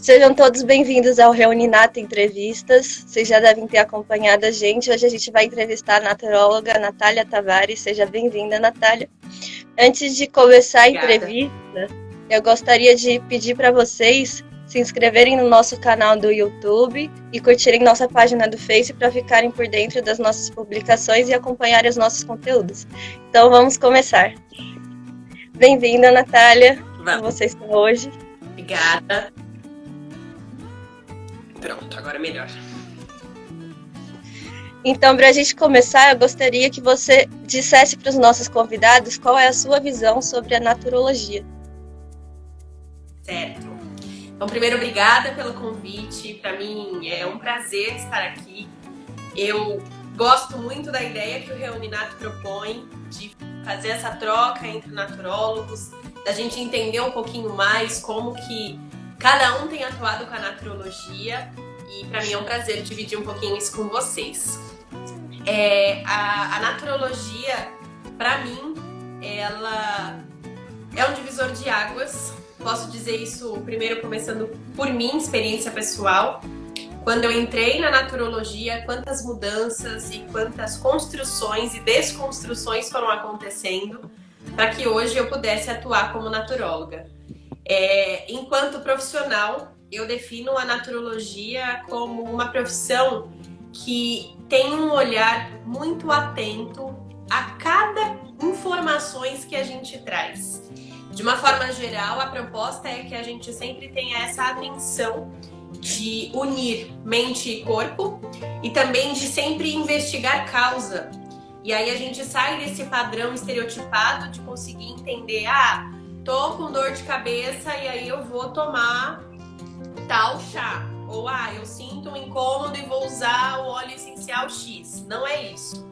Sejam todos bem-vindos ao Reuninato Entrevistas. Vocês já devem ter acompanhado a gente. Hoje a gente vai entrevistar a naturóloga Natália Tavares. Seja bem-vinda, Natália. Antes de começar a entrevista, eu gostaria de pedir para vocês se inscreverem no nosso canal do YouTube e curtirem nossa página do Face para ficarem por dentro das nossas publicações e acompanharem os nossos conteúdos. Então vamos começar. Bem-vinda, Natália. Como vocês estão hoje? Obrigada. Pronto, agora é melhor. Então, para a gente começar, eu gostaria que você dissesse para os nossos convidados qual é a sua visão sobre a naturologia. Certo. Então, primeiro, obrigada pelo convite. Para mim é um prazer estar aqui. Eu gosto muito da ideia que o Reuninato propõe de fazer essa troca entre naturólogos, da gente entender um pouquinho mais como que cada um tem atuado com a naturologia, e para mim é um prazer dividir um pouquinho isso com vocês. A naturologia, para mim, ela é um divisor de águas. Posso dizer isso primeiro começando por mim, experiência pessoal. Quando eu entrei na naturologia, quantas mudanças e quantas construções e desconstruções foram acontecendo para que hoje eu pudesse atuar como naturóloga. Enquanto profissional, eu defino a naturologia como uma profissão que tem um olhar muito atento a cada informações que a gente traz. De uma forma geral, a proposta é que a gente sempre tenha essa atenção de unir mente e corpo e também de sempre investigar causa. E aí a gente sai desse padrão estereotipado de conseguir entender, tô com dor de cabeça e aí eu vou tomar tal chá. Ou, eu sinto um incômodo e vou usar o óleo essencial X. Não é isso.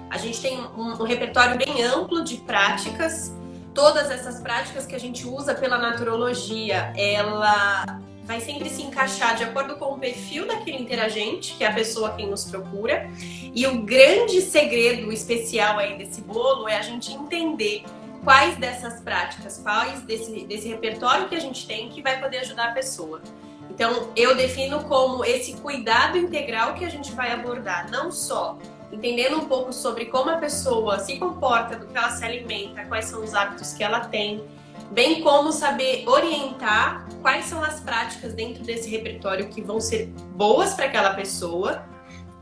A gente tem um repertório bem amplo de práticas. Todas essas práticas que a gente usa pela naturologia, ela vai sempre se encaixar de acordo com o perfil daquele interagente, que é a pessoa quem nos procura. E o grande segredo especial aí desse bolo é a gente entender quais dessas práticas, quais desse repertório que a gente tem que vai poder ajudar a pessoa. Então, eu defino como esse cuidado integral que a gente vai abordar, não só entendendo um pouco sobre como a pessoa se comporta, do que ela se alimenta, quais são os hábitos que ela tem, bem como saber orientar quais são as práticas dentro desse repertório que vão ser boas para aquela pessoa,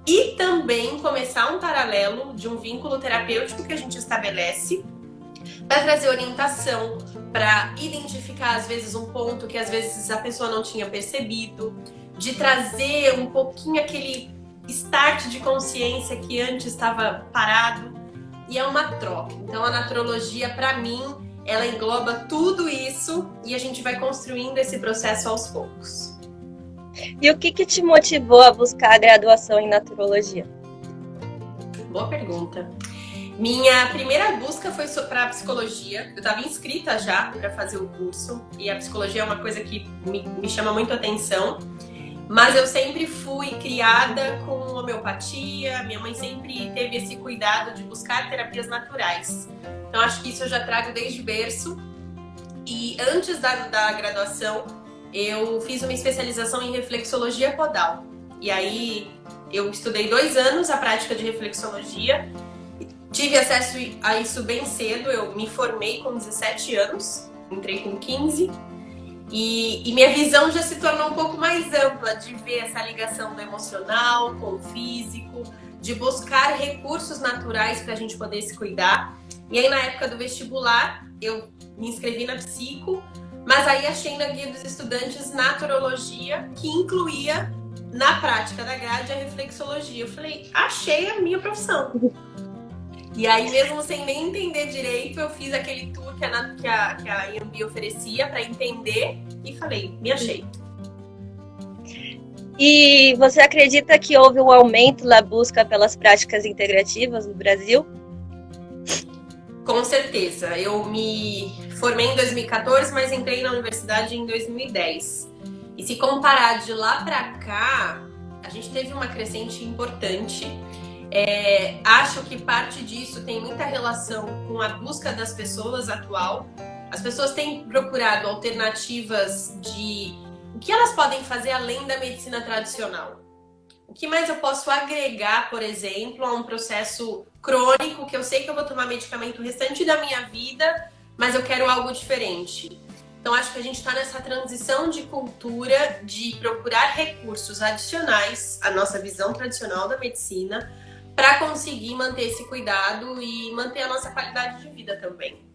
e também começar um paralelo de um vínculo terapêutico que a gente estabelece para trazer orientação, para identificar às vezes um ponto que às vezes a pessoa não tinha percebido, de trazer um pouquinho aquele start de consciência que antes estava parado, e é uma troca. Então a naturologia, para mim, ela engloba tudo isso e a gente vai construindo esse processo aos poucos. E o que te motivou a buscar a graduação em naturologia? Boa pergunta. Minha primeira busca foi para psicologia. Eu estava inscrita já para fazer o curso e a psicologia é uma coisa que me chama muito a atenção. Mas eu sempre fui criada com homeopatia, minha mãe sempre teve esse cuidado de buscar terapias naturais. Então acho que isso eu já trago desde berço. E antes da graduação, eu fiz uma especialização em reflexologia podal. E aí eu estudei 2 anos a prática de reflexologia. Tive acesso a isso bem cedo, eu me formei com 17 anos, entrei com 15. E minha visão já se tornou um pouco mais ampla, de ver essa ligação do emocional com o físico, de buscar recursos naturais para a gente poder se cuidar. E aí na época do vestibular, eu me inscrevi na psico, mas aí achei na guia dos estudantes naturologia, que incluía na prática da grade a reflexologia. Eu falei, achei a minha profissão. E aí, mesmo sem nem entender direito, eu fiz aquele tour que a IAMB oferecia para entender e falei, me achei. E você acredita que houve um aumento na busca pelas práticas integrativas no Brasil? Com certeza. Eu me formei em 2014, mas entrei na universidade em 2010. E se comparar de lá para cá, a gente teve uma crescente importante. Acho que parte disso tem muita relação com a busca das pessoas atual. As pessoas têm procurado alternativas de o que elas podem fazer além da medicina tradicional? O que mais eu posso agregar, por exemplo, a um processo crônico que eu sei que eu vou tomar medicamento o restante da minha vida, mas eu quero algo diferente? Então, acho que a gente está nessa transição de cultura de procurar recursos adicionais à nossa visão tradicional da medicina para conseguir manter esse cuidado e manter a nossa qualidade de vida também.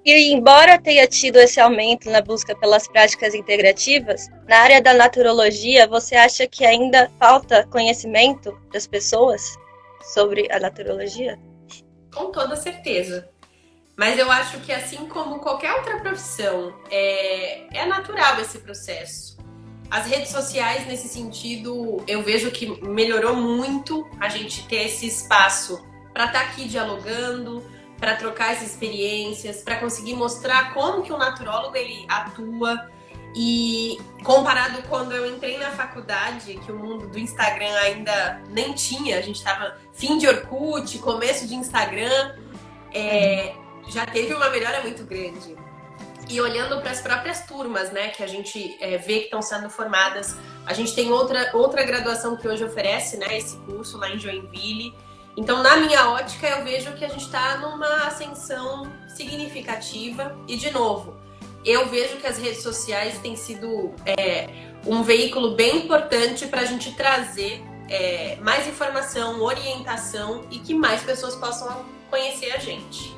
E embora tenha tido esse aumento na busca pelas práticas integrativas, na área da naturologia, você acha que ainda falta conhecimento das pessoas sobre a naturologia? Com toda certeza. Mas eu acho que, assim como qualquer outra profissão, é natural esse processo. As redes sociais, nesse sentido, eu vejo que melhorou muito a gente ter esse espaço para estar aqui dialogando, para trocar as experiências, para conseguir mostrar como que o naturólogo ele atua. E comparado quando eu entrei na faculdade, que o mundo do Instagram ainda nem tinha, a gente estava fim de Orkut, começo de Instagram, já teve uma melhora muito grande. E olhando para as próprias turmas, né, que a gente vê que estão sendo formadas, a gente tem outra graduação que hoje oferece, né, esse curso lá em Joinville. Então, na minha ótica, eu vejo que a gente está numa ascensão significativa. E, de novo, eu vejo que as redes sociais têm sido um veículo bem importante para a gente trazer mais informação, orientação e que mais pessoas possam conhecer a gente.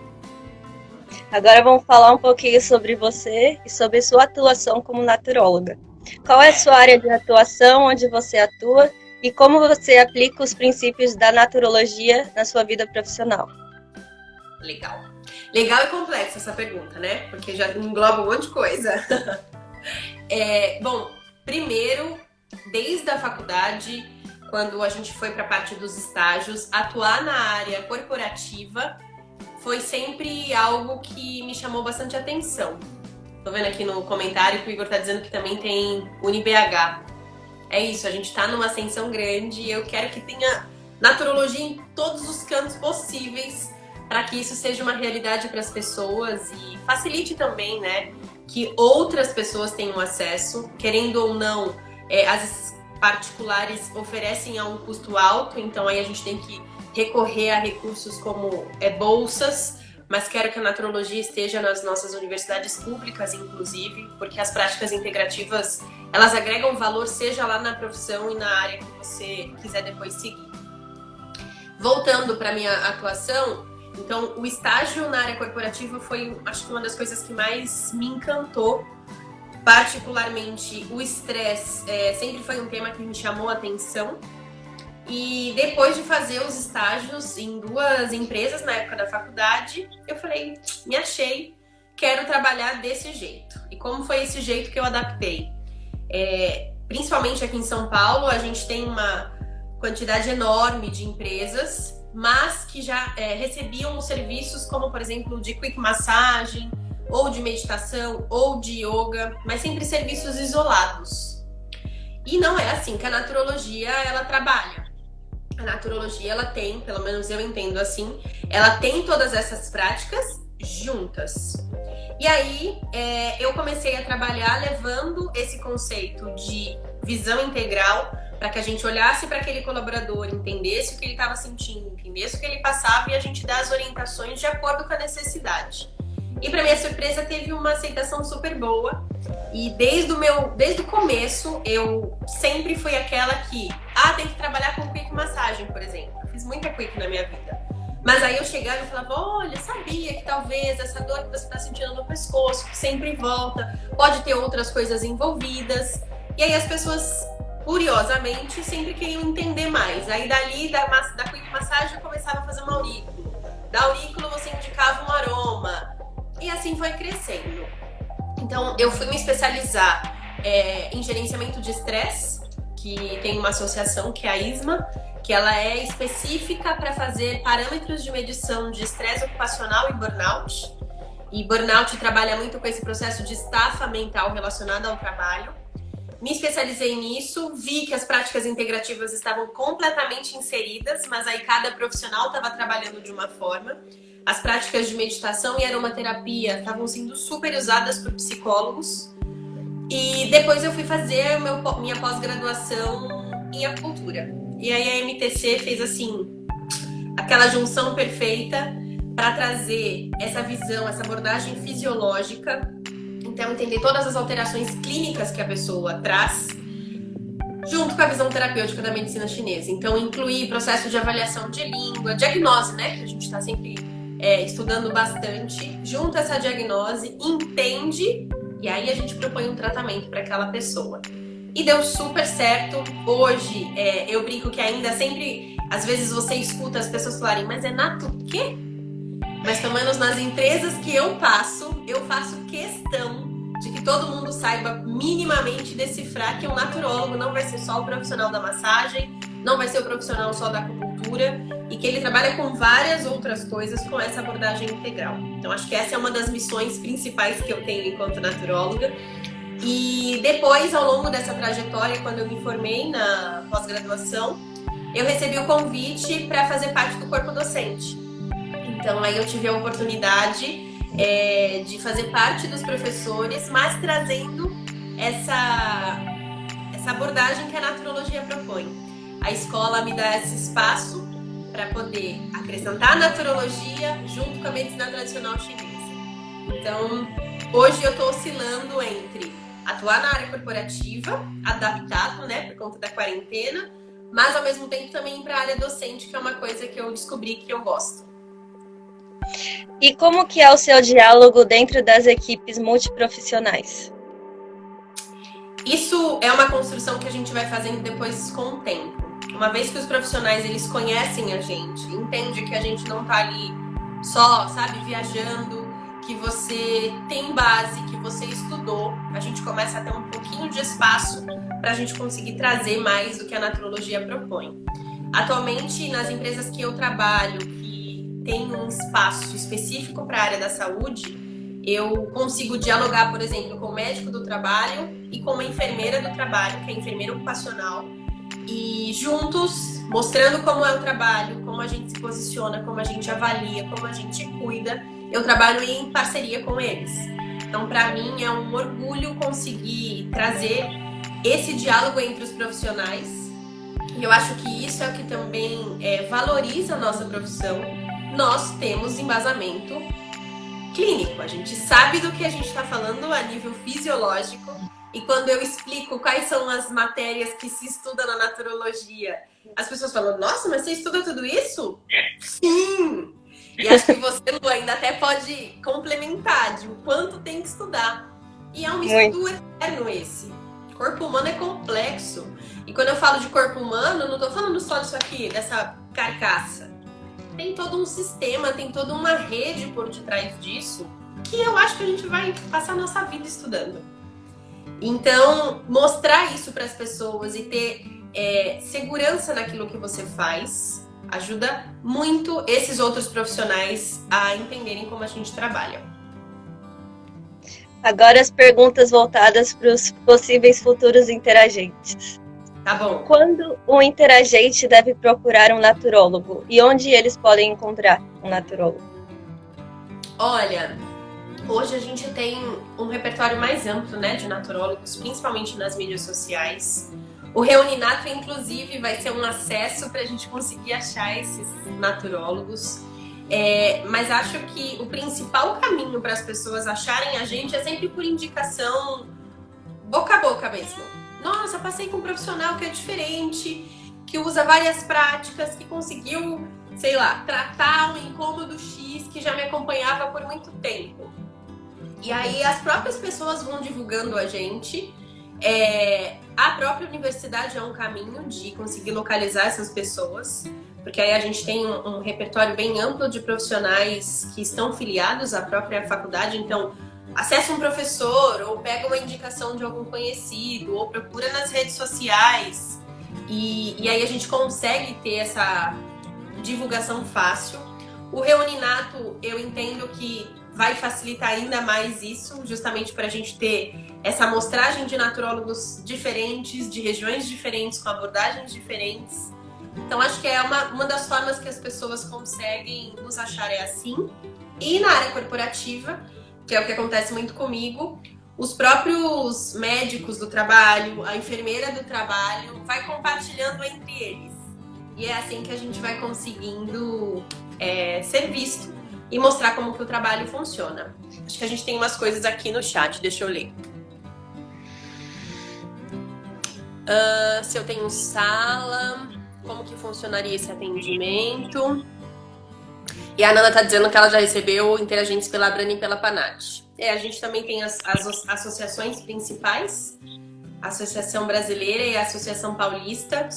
Agora vamos falar um pouquinho sobre você e sobre sua atuação como naturóloga. Qual é a sua área de atuação, onde você atua e como você aplica os princípios da naturologia na sua vida profissional? Legal. Legal e complexa essa pergunta, né? Porque já engloba um monte de coisa. Bom, primeiro, desde a faculdade, quando a gente foi para a parte dos estágios, atuar na área corporativa foi sempre algo que me chamou bastante atenção. Tô vendo aqui no comentário que o Igor tá dizendo que também tem UniBH. É isso, a gente tá numa ascensão grande e eu quero que tenha naturologia em todos os cantos possíveis para que isso seja uma realidade para as pessoas e facilite também, né, que outras pessoas tenham acesso, querendo ou não, as particulares oferecem a um custo alto, então aí a gente tem que recorrer a recursos como bolsas, mas quero que a naturologia esteja nas nossas universidades públicas, inclusive, porque as práticas integrativas, elas agregam valor, seja lá na profissão e na área que você quiser depois seguir. Voltando para minha atuação, então, o estágio na área corporativa foi, acho que uma das coisas que mais me encantou. Particularmente, o estresse sempre foi um tema que me chamou a atenção. E depois de fazer os estágios em 2 empresas na época da faculdade, eu falei, me achei, quero trabalhar desse jeito. E como foi esse jeito que eu adaptei? Principalmente aqui em São Paulo, a gente tem uma quantidade enorme de empresas, mas que já recebiam os serviços como, por exemplo, de quick massagem, ou de meditação, ou de yoga, mas sempre serviços isolados. E não é assim que a naturologia ela trabalha. A naturologia ela tem, pelo menos eu entendo assim, ela tem todas essas práticas juntas. E aí eu comecei a trabalhar levando esse conceito de visão integral para que a gente olhasse para aquele colaborador, entendesse o que ele estava sentindo, entendesse o que ele passava e a gente dá as orientações de acordo com a necessidade. E para minha surpresa teve uma aceitação super boa e desde o começo eu sempre fui aquela que tem que trabalhar com quick massagem, por exemplo. Eu fiz muita quick na minha vida. Mas aí eu chegava e falava, olha, sabia que talvez essa dor que você está sentindo no pescoço, que sempre volta, pode ter outras coisas envolvidas. E aí as pessoas, curiosamente, sempre queriam entender mais. Aí dali, da quick massagem, eu começava a fazer um aurículo. Da aurículo você indicava um aroma. E assim foi crescendo. Então eu fui me especializar em gerenciamento de estresse, que tem uma associação que é a ISMA, que ela é específica para fazer parâmetros de medição de estresse ocupacional e burnout. E burnout trabalha muito com esse processo de estafa mental relacionado ao trabalho. Me especializei nisso, vi que as práticas integrativas estavam completamente inseridas, mas aí cada profissional estava trabalhando de uma forma. As práticas de meditação e aromaterapia estavam sendo super usadas por psicólogos. E depois eu fui fazer minha pós-graduação em acupuntura. E aí a MTC fez assim, aquela junção perfeita para trazer essa visão, essa abordagem fisiológica. Então, entender todas as alterações clínicas que a pessoa traz, junto com a visão terapêutica da medicina chinesa. Então, incluir processo de avaliação de língua, diagnose, né? Que a gente está sempre estudando bastante. Junto a essa diagnose, entende, e aí a gente propõe um tratamento para aquela pessoa. E deu super certo. Hoje, eu brinco que ainda sempre, às vezes você escuta as pessoas falarem, mas é nato o quê? Mas pelo menos nas empresas que eu faço questão de que todo mundo saiba minimamente decifrar que um naturólogo não vai ser só o profissional da massagem, não vai ser o profissional só da acupuntura, e que ele trabalha com várias outras coisas com essa abordagem integral. Então acho que essa é uma das missões principais que eu tenho enquanto naturóloga. E depois, ao longo dessa trajetória, quando eu me formei na pós-graduação, eu recebi o convite para fazer parte do corpo docente. Então aí eu tive a oportunidade de fazer parte dos professores, mas trazendo essa abordagem que a naturologia propõe. A escola me dá esse espaço para poder acrescentar a naturologia junto com a medicina tradicional chinesa. Então, hoje eu estou oscilando entre atuar na área corporativa, adaptado, né, por conta da quarentena, mas ao mesmo tempo também ir para a área docente, que é uma coisa que eu descobri que eu gosto. E como que é o seu diálogo dentro das equipes multiprofissionais? Isso é uma construção que a gente vai fazendo depois com o tempo. Uma vez que os profissionais eles conhecem a gente, entendem que a gente não tá ali só, sabe, viajando, que você tem base, que você estudou, a gente começa a ter um pouquinho de espaço para a gente conseguir trazer mais do que a naturologia propõe. Atualmente, nas empresas que eu trabalho, que tem um espaço específico para a área da saúde, eu consigo dialogar, por exemplo, com o médico do trabalho e com uma enfermeira do trabalho, que é enfermeira ocupacional, e juntos, mostrando como é o trabalho, como a gente se posiciona, como a gente avalia, como a gente cuida, eu trabalho em parceria com eles. Então, para mim, é um orgulho conseguir trazer esse diálogo entre os profissionais. E eu acho que isso é o que também valoriza a nossa profissão. Nós temos embasamento clínico. A gente sabe do que a gente está falando a nível fisiológico. E quando eu explico quais são as matérias que se estuda na naturologia, as pessoas falam, nossa, mas você estuda tudo isso? Sim! E acho que você, Lu, ainda até pode complementar de o quanto tem que estudar. E é um estudo eterno esse. O corpo humano é complexo. E quando eu falo de corpo humano, não estou falando só disso aqui, dessa carcaça. Tem todo um sistema, tem toda uma rede por detrás disso, que eu acho que a gente vai passar a nossa vida estudando. Então, mostrar isso para as pessoas e ter segurança naquilo que você faz ajuda muito esses outros profissionais a entenderem como a gente trabalha. Agora as perguntas voltadas para os possíveis futuros interagentes. Tá bom. Quando um interagente deve procurar um naturólogo? E onde eles podem encontrar um naturólogo? Olha, hoje a gente tem um repertório mais amplo, né, de naturólogos, principalmente nas mídias sociais. O Reuninato, inclusive, vai ser um acesso para a gente conseguir achar esses naturólogos. Mas acho que o principal caminho para as pessoas acharem a gente é sempre por indicação boca a boca mesmo. Nossa, passei com um profissional que é diferente, que usa várias práticas, que conseguiu, sei lá, tratar um incômodo X que já me acompanhava por muito tempo. E aí as próprias pessoas vão divulgando a gente. A própria universidade é um caminho de conseguir localizar essas pessoas, porque aí a gente tem um repertório bem amplo de profissionais que estão filiados à própria faculdade, então acessa um professor ou pega uma indicação de algum conhecido ou procura nas redes sociais e aí a gente consegue ter essa divulgação fácil. O Reuninato, eu entendo que vai facilitar ainda mais isso, justamente para a gente ter essa amostragem de naturólogos diferentes, de regiões diferentes, com abordagens diferentes. Então, acho que é uma das formas que as pessoas conseguem nos achar assim. E na área corporativa, que é o que acontece muito comigo, os próprios médicos do trabalho, a enfermeira do trabalho, vai compartilhando entre eles. E é assim que a gente vai conseguindo ser visto e mostrar como que o trabalho funciona. Acho que a gente tem umas coisas aqui no chat, deixa eu ler. Se eu tenho sala, como que funcionaria esse atendimento? E a Nana tá dizendo que ela já recebeu interagentes pela Brani e pela Panat. A gente também tem as associações principais, a Associação Brasileira e a Associação Paulista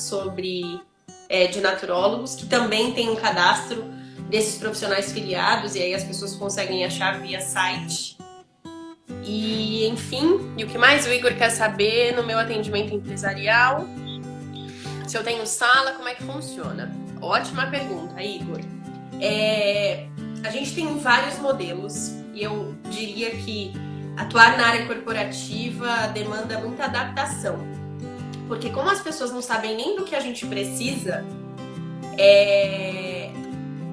de naturólogos, que também tem um cadastro desses profissionais filiados, e aí as pessoas conseguem achar via site. E, enfim, e o que mais o Igor quer saber no meu atendimento empresarial? Se eu tenho sala, como é que funciona? Ótima pergunta, Igor. A gente tem vários modelos e eu diria que atuar na área corporativa demanda muita adaptação. Porque como as pessoas não sabem nem do que a gente precisa,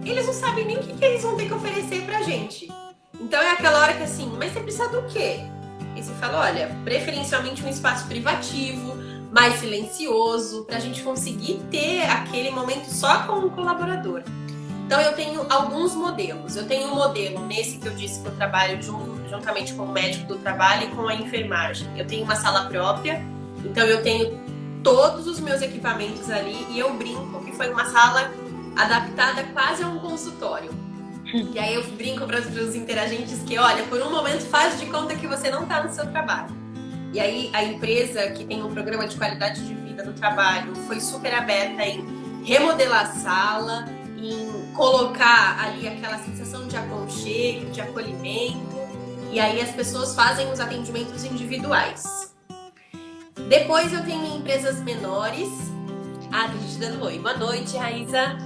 eles não sabem nem o que eles vão ter que oferecer pra gente. Então é aquela hora que assim, mas você precisa do quê? E você fala, olha, preferencialmente um espaço privativo, mais silencioso, pra gente conseguir ter aquele momento só com o colaborador. Então eu tenho alguns modelos. Eu tenho um modelo nesse que eu disse que eu trabalho juntamente com o médico do trabalho e com a enfermagem. Eu tenho uma sala própria, então eu tenho todos os meus equipamentos ali e eu brinco que foi uma sala adaptada quase a um consultório. E aí eu brinco para os interagentes que, olha, por um momento faz de conta que você não está no seu trabalho. E aí a empresa que tem um programa de qualidade de vida no trabalho foi super aberta em remodelar a sala, em colocar ali aquela sensação de aconchego, de acolhimento. E aí as pessoas fazem os atendimentos individuais. Depois eu tenho empresas menores. Tem gente dando oi. Boa noite, Raíza.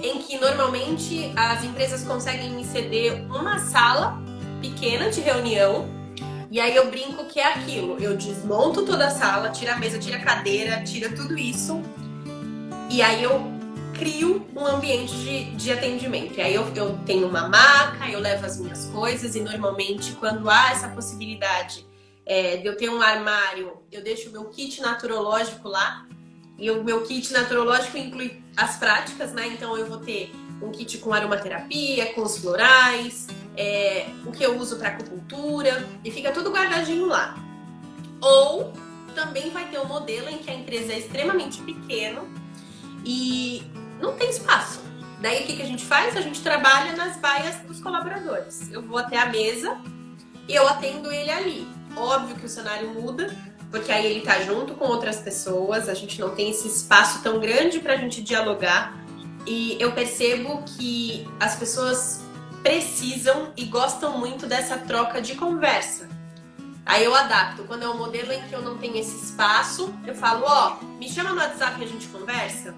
Em que normalmente as empresas conseguem me ceder uma sala pequena de reunião. E aí eu brinco que é aquilo. Eu desmonto toda a sala, tiro a mesa, tiro a cadeira, tiro tudo isso. E aí eu crio um ambiente de atendimento. E aí eu tenho uma maca, eu levo as minhas coisas e normalmente quando há essa possibilidade de eu ter um armário, eu deixo o meu kit naturológico lá. E o meu kit naturológico inclui as práticas, né? Então eu vou ter um kit com aromaterapia, com os florais, o que eu uso para acupuntura, e fica tudo guardadinho lá. Ou também vai ter um modelo em que a empresa é extremamente pequena e não tem espaço. Daí o que a gente faz? A gente trabalha nas baias dos colaboradores. Eu vou até a mesa e eu atendo ele ali. Óbvio que o cenário muda, porque aí ele tá junto com outras pessoas, a gente não tem esse espaço tão grande pra gente dialogar. E eu percebo que as pessoas precisam e gostam muito dessa troca de conversa. Aí eu adapto. Quando é um modelo em que eu não tenho esse espaço, eu falo, me chama no WhatsApp e a gente conversa.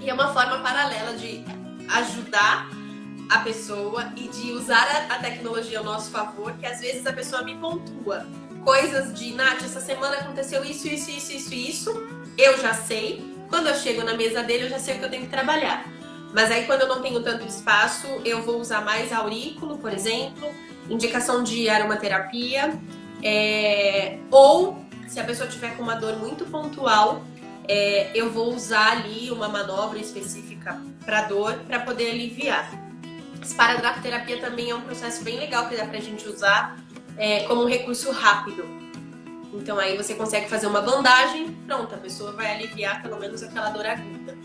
E é uma forma paralela de ajudar a pessoa e de usar a tecnologia ao nosso favor, que às vezes a pessoa me pontua. Coisas de, Nath, essa semana aconteceu isso, eu já sei. Quando eu chego na mesa dele, eu já sei o que eu tenho que trabalhar. Mas aí, quando eu não tenho tanto espaço, eu vou usar mais aurículo, por exemplo, indicação de aromaterapia, ou, se a pessoa tiver com uma dor muito pontual, eu vou usar ali uma manobra específica para dor, para poder aliviar. Esparadrapterapia também é um processo bem legal que dá pra gente usar como um recurso rápido. Então aí você consegue fazer uma bandagem, pronto, a pessoa vai aliviar pelo menos aquela dor aguda.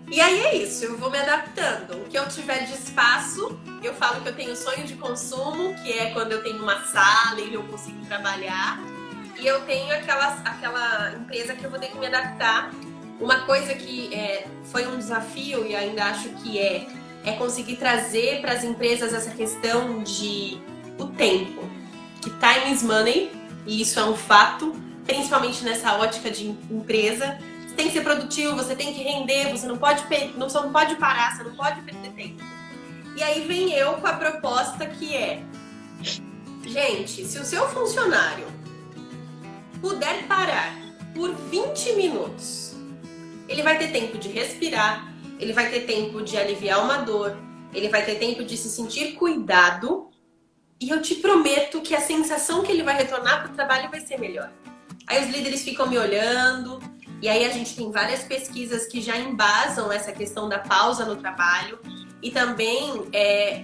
E aí é isso, eu vou me adaptando. O que eu tiver de espaço, eu falo que eu tenho sonho de consumo, que é quando eu tenho uma sala e eu consigo trabalhar. E eu tenho aquela empresa que eu vou ter que me adaptar. Uma coisa que foi um desafio e ainda acho que é conseguir trazer para as empresas essa questão de o tempo. Que time is money, e isso é um fato, principalmente nessa ótica de empresa. Você tem que ser produtivo, você tem que render, você não pode parar, você não pode perder tempo. E aí vem eu com a proposta que é, gente, se o seu funcionário puder parar por 20 minutos, ele vai ter tempo de respirar, ele vai ter tempo de aliviar uma dor, ele vai ter tempo de se sentir cuidado e eu te prometo que a sensação que ele vai retornar para o trabalho vai ser melhor. Aí os líderes ficam me olhando, e aí a gente tem várias pesquisas que já embasam essa questão da pausa no trabalho, e também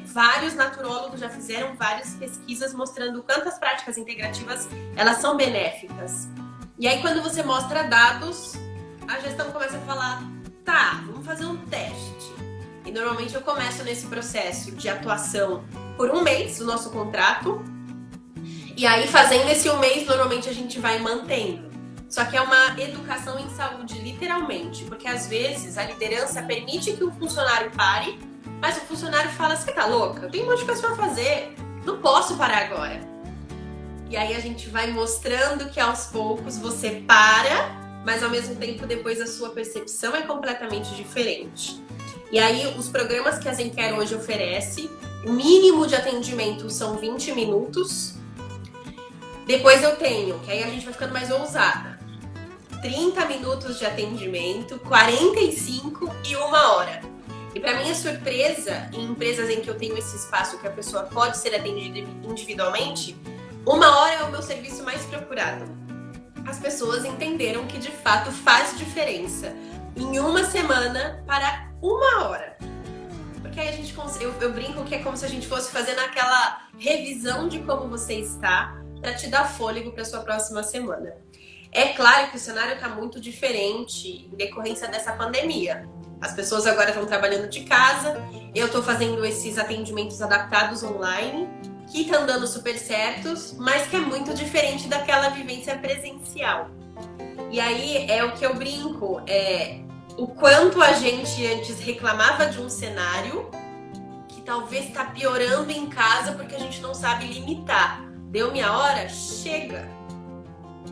vários naturólogos já fizeram várias pesquisas mostrando o quanto as práticas integrativas elas são benéficas. E aí quando você mostra dados, a gestão começa a falar, tá, vamos fazer um teste. E normalmente eu começo nesse processo de atuação por um mês, o nosso contrato. E aí, fazendo esse um mês, normalmente a gente vai mantendo. Só que é uma educação em saúde, literalmente. Porque às vezes a liderança permite que o funcionário pare, mas o funcionário fala, você tá louca? Eu tenho um monte de coisa pra fazer. Não posso parar agora. E aí a gente vai mostrando que aos poucos você para, mas ao mesmo tempo depois a sua percepção é completamente diferente. E aí os programas que a Zenquer hoje oferece, o mínimo de atendimento são 20 minutos. Depois eu tenho, que aí a gente vai ficando mais ousada, 30 minutos de atendimento, 45 e 1 hora. E para minha surpresa, em empresas em que eu tenho esse espaço que a pessoa pode ser atendida individualmente, 1 hora é o meu serviço mais procurado. As pessoas entenderam que de fato faz diferença em uma semana para 1 hora. Porque aí a gente, eu brinco que é como se a gente fosse fazendo aquela revisão de como você está para te dar fôlego para sua próxima semana. É claro que o cenário está muito diferente em decorrência dessa pandemia. As pessoas agora estão trabalhando de casa, eu estou fazendo esses atendimentos adaptados online, que estão dando super certos, mas que é muito diferente daquela vivência presencial. E aí é o que eu brinco, o quanto a gente antes reclamava de um cenário que talvez está piorando em casa porque a gente não sabe limitar. Deu minha hora? Chega!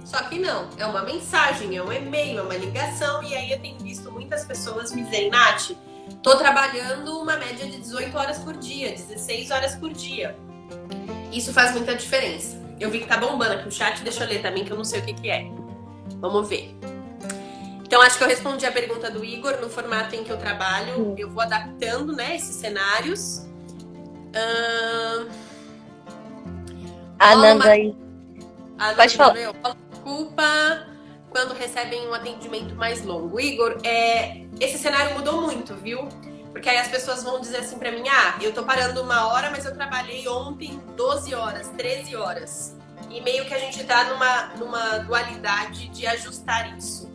Só que não, é uma mensagem, é um e-mail, é uma ligação, e aí eu tenho visto muitas pessoas me dizerem, Nath, tô trabalhando uma média de 18 horas por dia, 16 horas por dia. Isso faz muita diferença. Eu vi que tá bombando aqui o chat, deixa eu ler também, que eu não sei o que é. Vamos ver. Então, acho que eu respondi a pergunta do Igor no formato em que eu trabalho. Eu vou adaptando, né, esses cenários. A Nanda aí. Pode falar. Culpa quando recebem um atendimento mais longo. Igor, esse cenário mudou muito, viu? Porque aí as pessoas vão dizer assim pra mim, eu tô parando 1 hora, mas eu trabalhei ontem 12 horas, 13 horas. E meio que a gente tá numa dualidade de ajustar isso.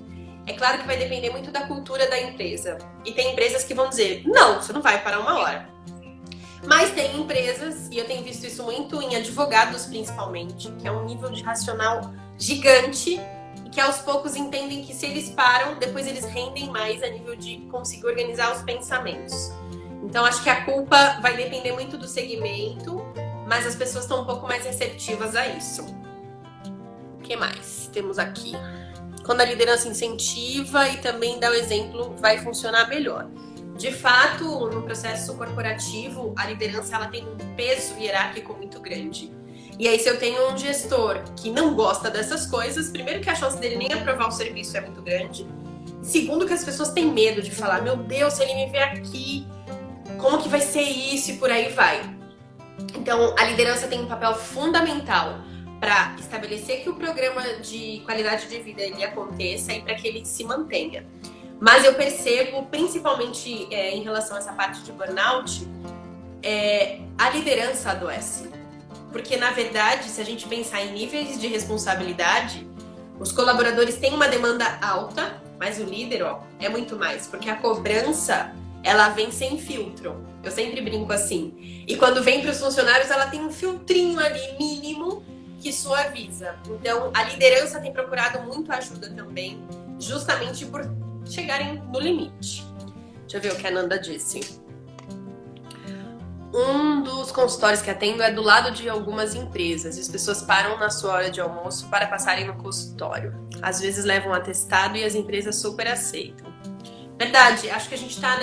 É claro que vai depender muito da cultura da empresa. E tem empresas que vão dizer, não, você não vai parar 1 hora. Mas tem empresas, e eu tenho visto isso muito em advogados principalmente, que é um nível de racional gigante e que aos poucos entendem que se eles param, depois eles rendem mais a nível de conseguir organizar os pensamentos. Então acho que a culpa vai depender muito do segmento, mas as pessoas estão um pouco mais receptivas a isso. O que mais temos aqui? Quando a liderança incentiva e também dá o exemplo, vai funcionar melhor. De fato, no processo corporativo, a liderança ela tem um peso hierárquico muito grande. E aí, se eu tenho um gestor que não gosta dessas coisas, primeiro que a chance dele nem aprovar o serviço é muito grande. Segundo que as pessoas têm medo de falar, meu Deus, se ele me ver aqui, como que vai ser isso? E por aí vai. Então, a liderança tem um papel fundamental para estabelecer que o programa de qualidade de vida ele aconteça e para que ele se mantenha. Mas eu percebo, principalmente em relação a essa parte de burnout, a liderança adoece. Porque, na verdade, se a gente pensar em níveis de responsabilidade, os colaboradores têm uma demanda alta, mas o líder, é muito mais. Porque a cobrança, ela vem sem filtro. Eu sempre brinco assim. E quando vem para os funcionários, ela tem um filtrinho ali mínimo que suaviza. Então, a liderança tem procurado muito ajuda também, justamente por chegarem no limite. Deixa eu ver o que a Nanda disse. Um dos consultórios que atendo é do lado de algumas empresas. E as pessoas param na sua hora de almoço para passarem no consultório. Às vezes levam um atestado e as empresas super aceitam. Verdade, acho que a gente tá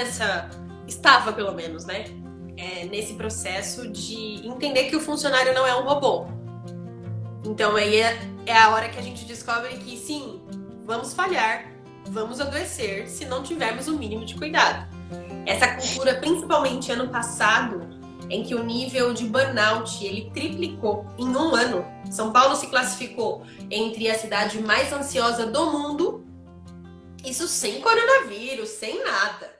estava pelo menos, né? Nesse processo de entender que o funcionário não é um robô. Então aí é a hora que a gente descobre que sim, vamos falhar, vamos adoecer se não tivermos o mínimo de cuidado. Essa cultura, principalmente ano passado, em que o nível de burnout ele triplicou em um ano. São Paulo se classificou entre a cidade mais ansiosa do mundo, isso sem coronavírus, sem nada.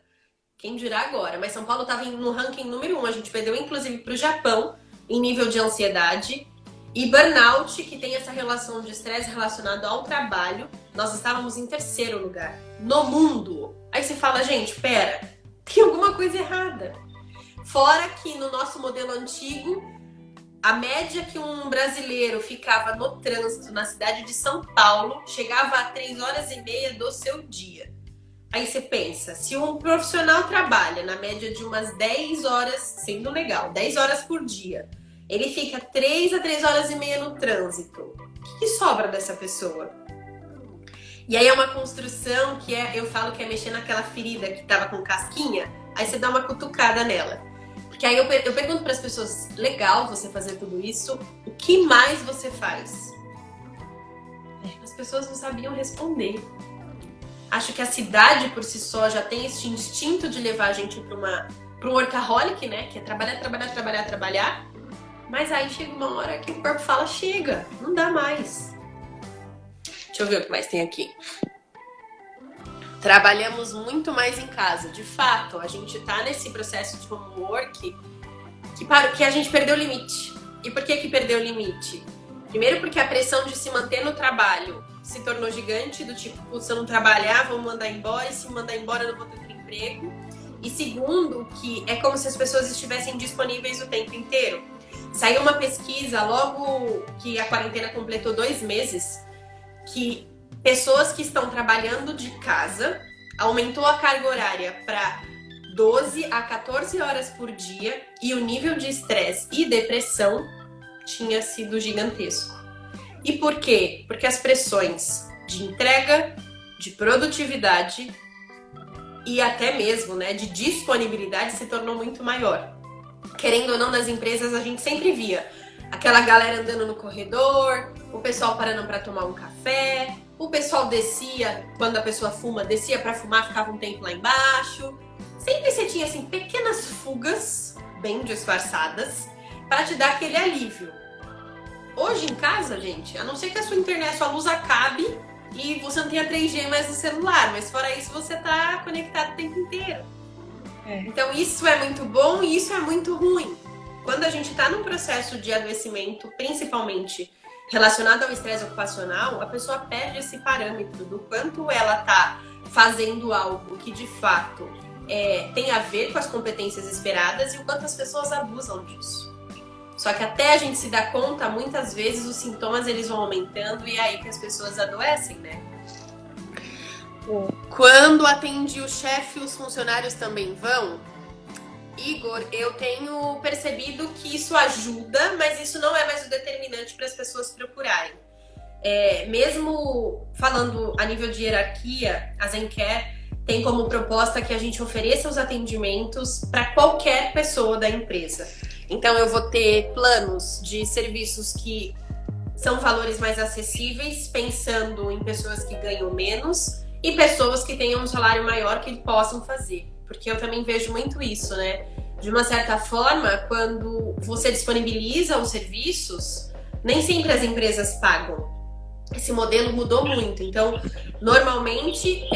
Quem dirá agora? Mas São Paulo estava no ranking número 1, a gente perdeu inclusive para o Japão em nível de ansiedade. E burnout, que tem essa relação de estresse relacionado ao trabalho, nós estávamos em terceiro lugar no mundo. Aí você fala, gente, pera, tem alguma coisa errada. Fora que no nosso modelo antigo, a média que um brasileiro ficava no trânsito na cidade de São Paulo chegava a 3 horas e meia do seu dia. Aí você pensa, se um profissional trabalha na média de umas 10 horas, sendo legal, 10 horas por dia, ele fica 3 a 3 horas e meia no trânsito. O que sobra dessa pessoa? E aí é uma construção que eu falo que é mexer naquela ferida que tava com casquinha, aí você dá uma cutucada nela. Porque aí eu pergunto para as pessoas, legal você fazer tudo isso, o que mais você faz? As pessoas não sabiam responder. Acho que a cidade por si só já tem esse instinto de levar a gente para um workaholic, né? Que é trabalhar, trabalhar, trabalhar, trabalhar. Mas aí chega uma hora que o corpo fala, chega, não dá mais. Deixa eu ver o que mais tem aqui. Trabalhamos muito mais em casa. De fato, a gente tá nesse processo de homework que a gente perdeu o limite. E por que perdeu o limite? Primeiro porque a pressão de se manter no trabalho se tornou gigante, do tipo, se eu não trabalhar, vão mandar embora, e se mandar embora eu não vou ter outro emprego. E segundo, que é como se as pessoas estivessem disponíveis o tempo inteiro. Saiu uma pesquisa logo que a quarentena completou 2 meses, que pessoas que estão trabalhando de casa aumentou a carga horária para 12 a 14 horas por dia e o nível de estresse e depressão tinha sido gigantesco. E por quê? Porque as pressões de entrega, de produtividade e até mesmo, né, de disponibilidade se tornou muito maior. Querendo ou não, nas empresas a gente sempre via aquela galera andando no corredor, o pessoal parando para tomar um café, o pessoal descia, quando a pessoa fuma, descia para fumar, ficava um tempo lá embaixo. Sempre você tinha assim pequenas fugas, bem disfarçadas, para te dar aquele alívio. Hoje em casa, gente, a não ser que a sua internet, sua luz acabe e você não tenha 3G mais no celular, mas fora isso você tá conectado o tempo inteiro. Então isso é muito bom e isso é muito ruim. Quando a gente está num processo de adoecimento, principalmente relacionado ao estresse ocupacional, a pessoa perde esse parâmetro do quanto ela está fazendo algo que de fato tem a ver com as competências esperadas e o quanto as pessoas abusam disso. Só que até a gente se dar conta, muitas vezes os sintomas eles vão aumentando e é aí que as pessoas adoecem, né? Quando atende o chefe, os funcionários também vão? Igor, eu tenho percebido que isso ajuda, mas isso não é mais o determinante para as pessoas procurarem. Mesmo falando a nível de hierarquia, a Zencare tem como proposta que a gente ofereça os atendimentos para qualquer pessoa da empresa. Então eu vou ter planos de serviços que são valores mais acessíveis, pensando em pessoas que ganham menos e pessoas que tenham um salário maior que possam fazer. Porque eu também vejo muito isso, né? De uma certa forma, quando você disponibiliza os serviços, nem sempre as empresas pagam. Esse modelo mudou muito. Então, normalmente,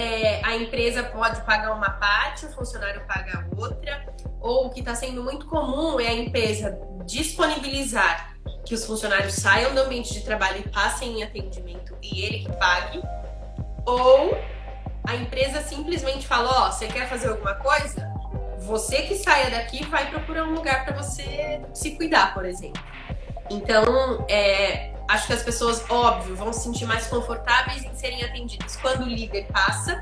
a empresa pode pagar uma parte, o funcionário paga a outra. Ou o que está sendo muito comum é a empresa disponibilizar que os funcionários saiam do ambiente de trabalho e passem em atendimento e ele que pague. Ou a empresa simplesmente fala, você quer fazer alguma coisa? Você que saia daqui vai procurar um lugar para você se cuidar, por exemplo. Então, acho que as pessoas, óbvio, vão se sentir mais confortáveis em serem atendidas quando o líder passa,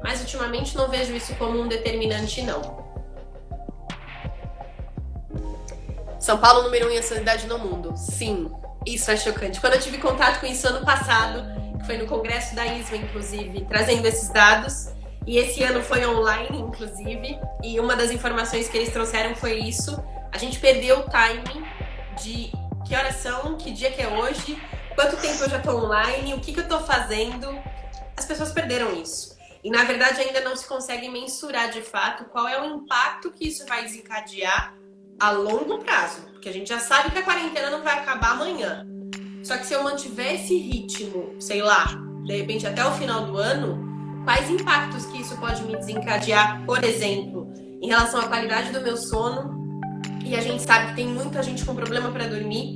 mas ultimamente não vejo isso como um determinante, não. São Paulo número 1 em ansiedade no mundo. Sim, isso é chocante. Quando eu tive contato com isso ano passado, que foi no congresso da ISMA, inclusive, trazendo esses dados, e esse ano foi online, inclusive, e uma das informações que eles trouxeram foi isso. A gente perdeu o timing de que horas são, que dia que é hoje, quanto tempo eu já tô online, o que eu tô fazendo. As pessoas perderam isso. E, na verdade, ainda não se consegue mensurar, de fato, qual é o impacto que isso vai desencadear a longo prazo, porque a gente já sabe que a quarentena não vai acabar amanhã. Só que se eu mantiver esse ritmo, sei lá, de repente até o final do ano, quais impactos que isso pode me desencadear, por exemplo, em relação à qualidade do meu sono? E a gente sabe que tem muita gente com problema para dormir,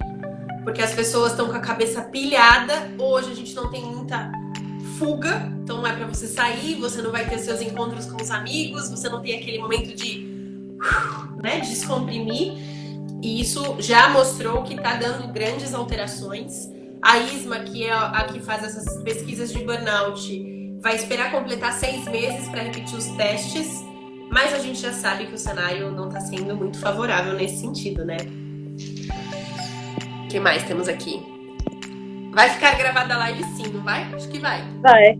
porque as pessoas estão com a cabeça pilhada. Hoje a gente não tem muita fuga, então não é para você sair, você não vai ter seus encontros com os amigos, você não tem aquele momento de, né, descomprimir. E isso já mostrou que está dando grandes alterações. A Isma, que é a que faz essas pesquisas de burnout, vai esperar completar 6 meses para repetir os testes, mas a gente já sabe que o cenário não está sendo muito favorável nesse sentido, né? O que mais temos aqui? Vai ficar gravada a live sim, não vai? Acho que vai. Vai.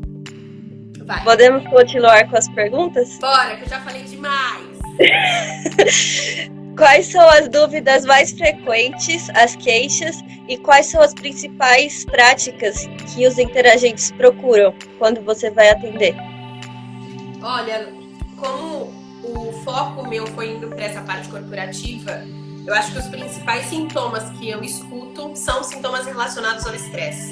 Podemos continuar com as perguntas? Bora, que eu já falei demais. Quais são as dúvidas mais frequentes, as queixas, e quais são as principais práticas que os interagentes procuram quando você vai atender? Olha, como o foco meu foi indo para essa parte corporativa, eu acho que os principais sintomas que eu escuto são sintomas relacionados ao estresse.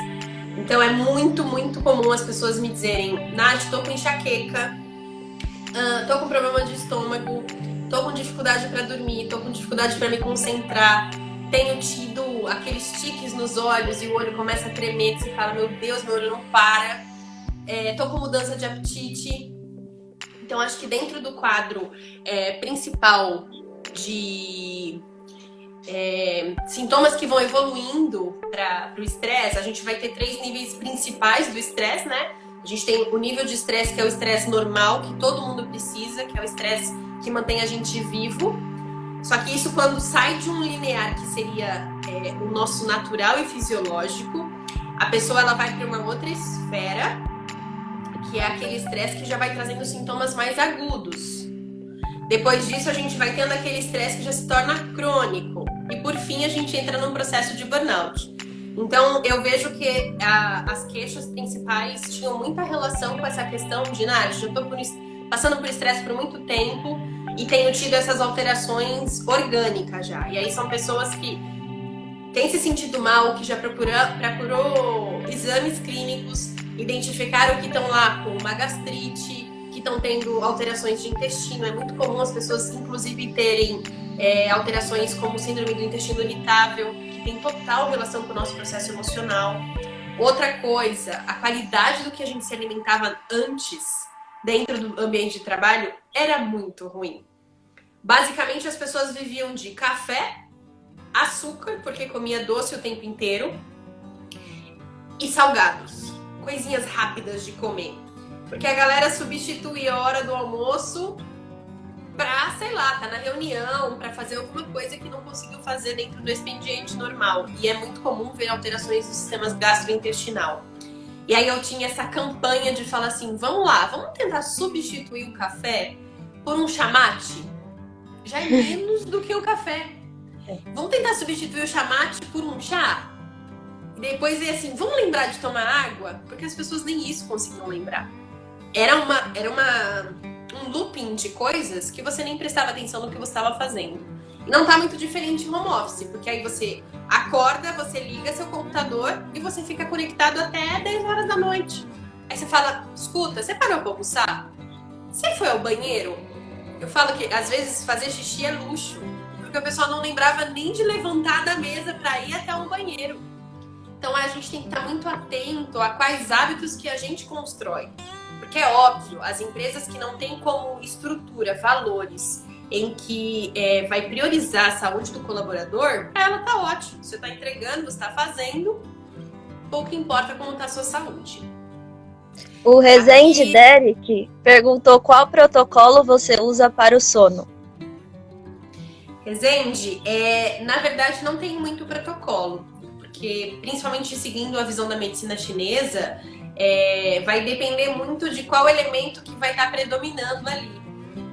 Então é muito, muito comum as pessoas me dizerem: Nath, tô com enxaqueca, tô com problema de estômago, tô com dificuldade para dormir, tô com dificuldade para me concentrar, tenho tido aqueles tiques nos olhos e o olho começa a tremer, que você fala, meu Deus, meu olho não para, tô com mudança de apetite. Então acho que dentro do quadro principal de sintomas que vão evoluindo para o estresse, a gente vai ter 3 níveis principais do estresse, né? A gente tem o nível de estresse, que é o estresse normal, que todo mundo precisa, que é o estresse que mantém a gente vivo. Só que isso, quando sai de um linear, que seria o nosso natural e fisiológico, a pessoa ela vai para uma outra esfera, que é aquele estresse que já vai trazendo sintomas mais agudos. Depois disso, a gente vai tendo aquele estresse que já se torna crônico. E por fim, a gente entra num processo de burnout. Então, eu vejo que as queixas principais tinham muita relação com essa questão de, Nath, eu tô passando por estresse por muito tempo e tenho tido essas alterações orgânicas já. E aí são pessoas que têm se sentido mal, que já procurou exames clínicos, identificaram que estão lá com uma gastrite, que estão tendo alterações de intestino. É muito comum as pessoas, inclusive, terem alterações como síndrome do intestino irritável, que tem total relação com o nosso processo emocional. Outra coisa, a qualidade do que a gente se alimentava antes, dentro do ambiente de trabalho, era muito ruim. Basicamente, as pessoas viviam de café, açúcar, porque comia doce o tempo inteiro, e salgados, coisinhas rápidas de comer. Porque a galera substitui a hora do almoço pra, sei lá, tá na reunião, pra fazer alguma coisa que não conseguiu fazer dentro do expediente normal. E é muito comum ver alterações do sistema gastrointestinal. E aí eu tinha essa campanha de falar assim, vamos lá, vamos tentar substituir o café por um chamate? Já é menos do que o café. Vamos tentar substituir o chamate por um chá? E depois é assim, vamos lembrar de tomar água? Porque as pessoas nem isso conseguiam lembrar. Era um looping de coisas que você nem prestava atenção no que você estava fazendo. E não tá muito diferente em home office, porque aí você acorda, você liga seu computador e você fica conectado até 10 horas da noite. Aí você fala, escuta, você parou pra almoçar? Você foi ao banheiro? Eu falo que às vezes fazer xixi é luxo, porque o pessoal não lembrava nem de levantar da mesa para ir até um banheiro. Então a gente tem que estar muito atento a quais hábitos que a gente constrói. Porque é óbvio, as empresas que não têm como estrutura, valores, em que vai priorizar a saúde do colaborador, para ela tá ótimo. Você está entregando, você está fazendo, pouco importa como está a sua saúde. O Rezende Derek perguntou qual protocolo você usa para o sono. Rezende, na verdade não tem muito protocolo, porque principalmente seguindo a visão da medicina chinesa, vai depender muito de qual elemento que vai estar predominando ali.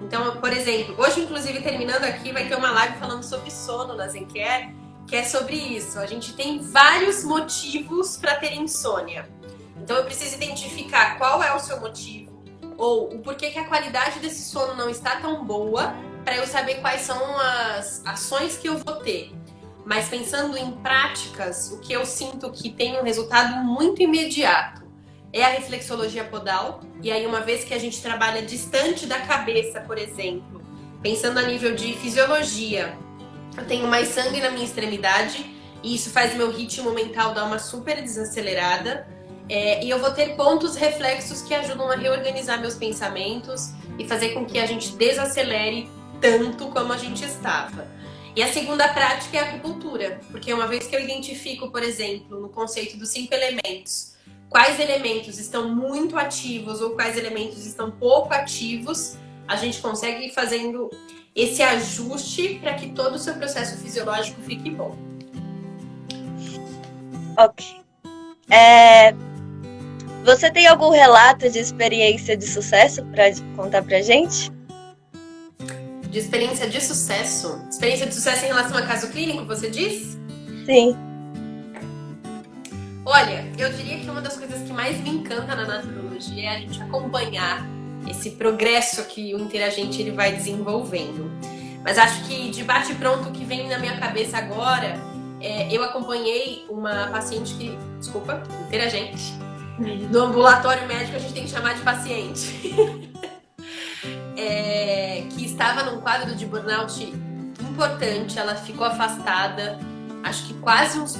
Então, por exemplo, hoje inclusive terminando aqui vai ter uma live falando sobre sono na Zencare, que é sobre isso. A gente tem vários motivos para ter insônia. Então eu preciso identificar qual é o seu motivo ou o porquê que a qualidade desse sono não está tão boa para eu saber quais são as ações que eu vou ter. Mas pensando em práticas, o que eu sinto que tem um resultado muito imediato é a reflexologia podal. E aí, uma vez que a gente trabalha distante da cabeça, por exemplo, pensando a nível de fisiologia, eu tenho mais sangue na minha extremidade e isso faz meu ritmo mental dar uma super desacelerada. E eu vou ter pontos reflexos que ajudam a reorganizar meus pensamentos e fazer com que a gente desacelere tanto como a gente estava. E a segunda prática é a acupuntura, porque uma vez que eu identifico, por exemplo, no conceito dos 5 elementos, quais elementos estão muito ativos ou quais elementos estão pouco ativos, a gente consegue ir fazendo esse ajuste para que todo o seu processo fisiológico fique bom. Ok. Você tem algum relato de experiência de sucesso para contar pra gente? De experiência de sucesso? Experiência de sucesso em relação a caso clínico, você diz? Sim. Olha, eu diria que uma das coisas que mais me encanta na naturologia é a gente acompanhar esse progresso que o interagente ele vai desenvolvendo. Mas acho que de bate-pronto o que vem na minha cabeça agora, eu acompanhei uma paciente que, interagente. No ambulatório médico a gente tem que chamar de paciente. Que estava num quadro de burnout importante, ela ficou afastada, acho que quase uns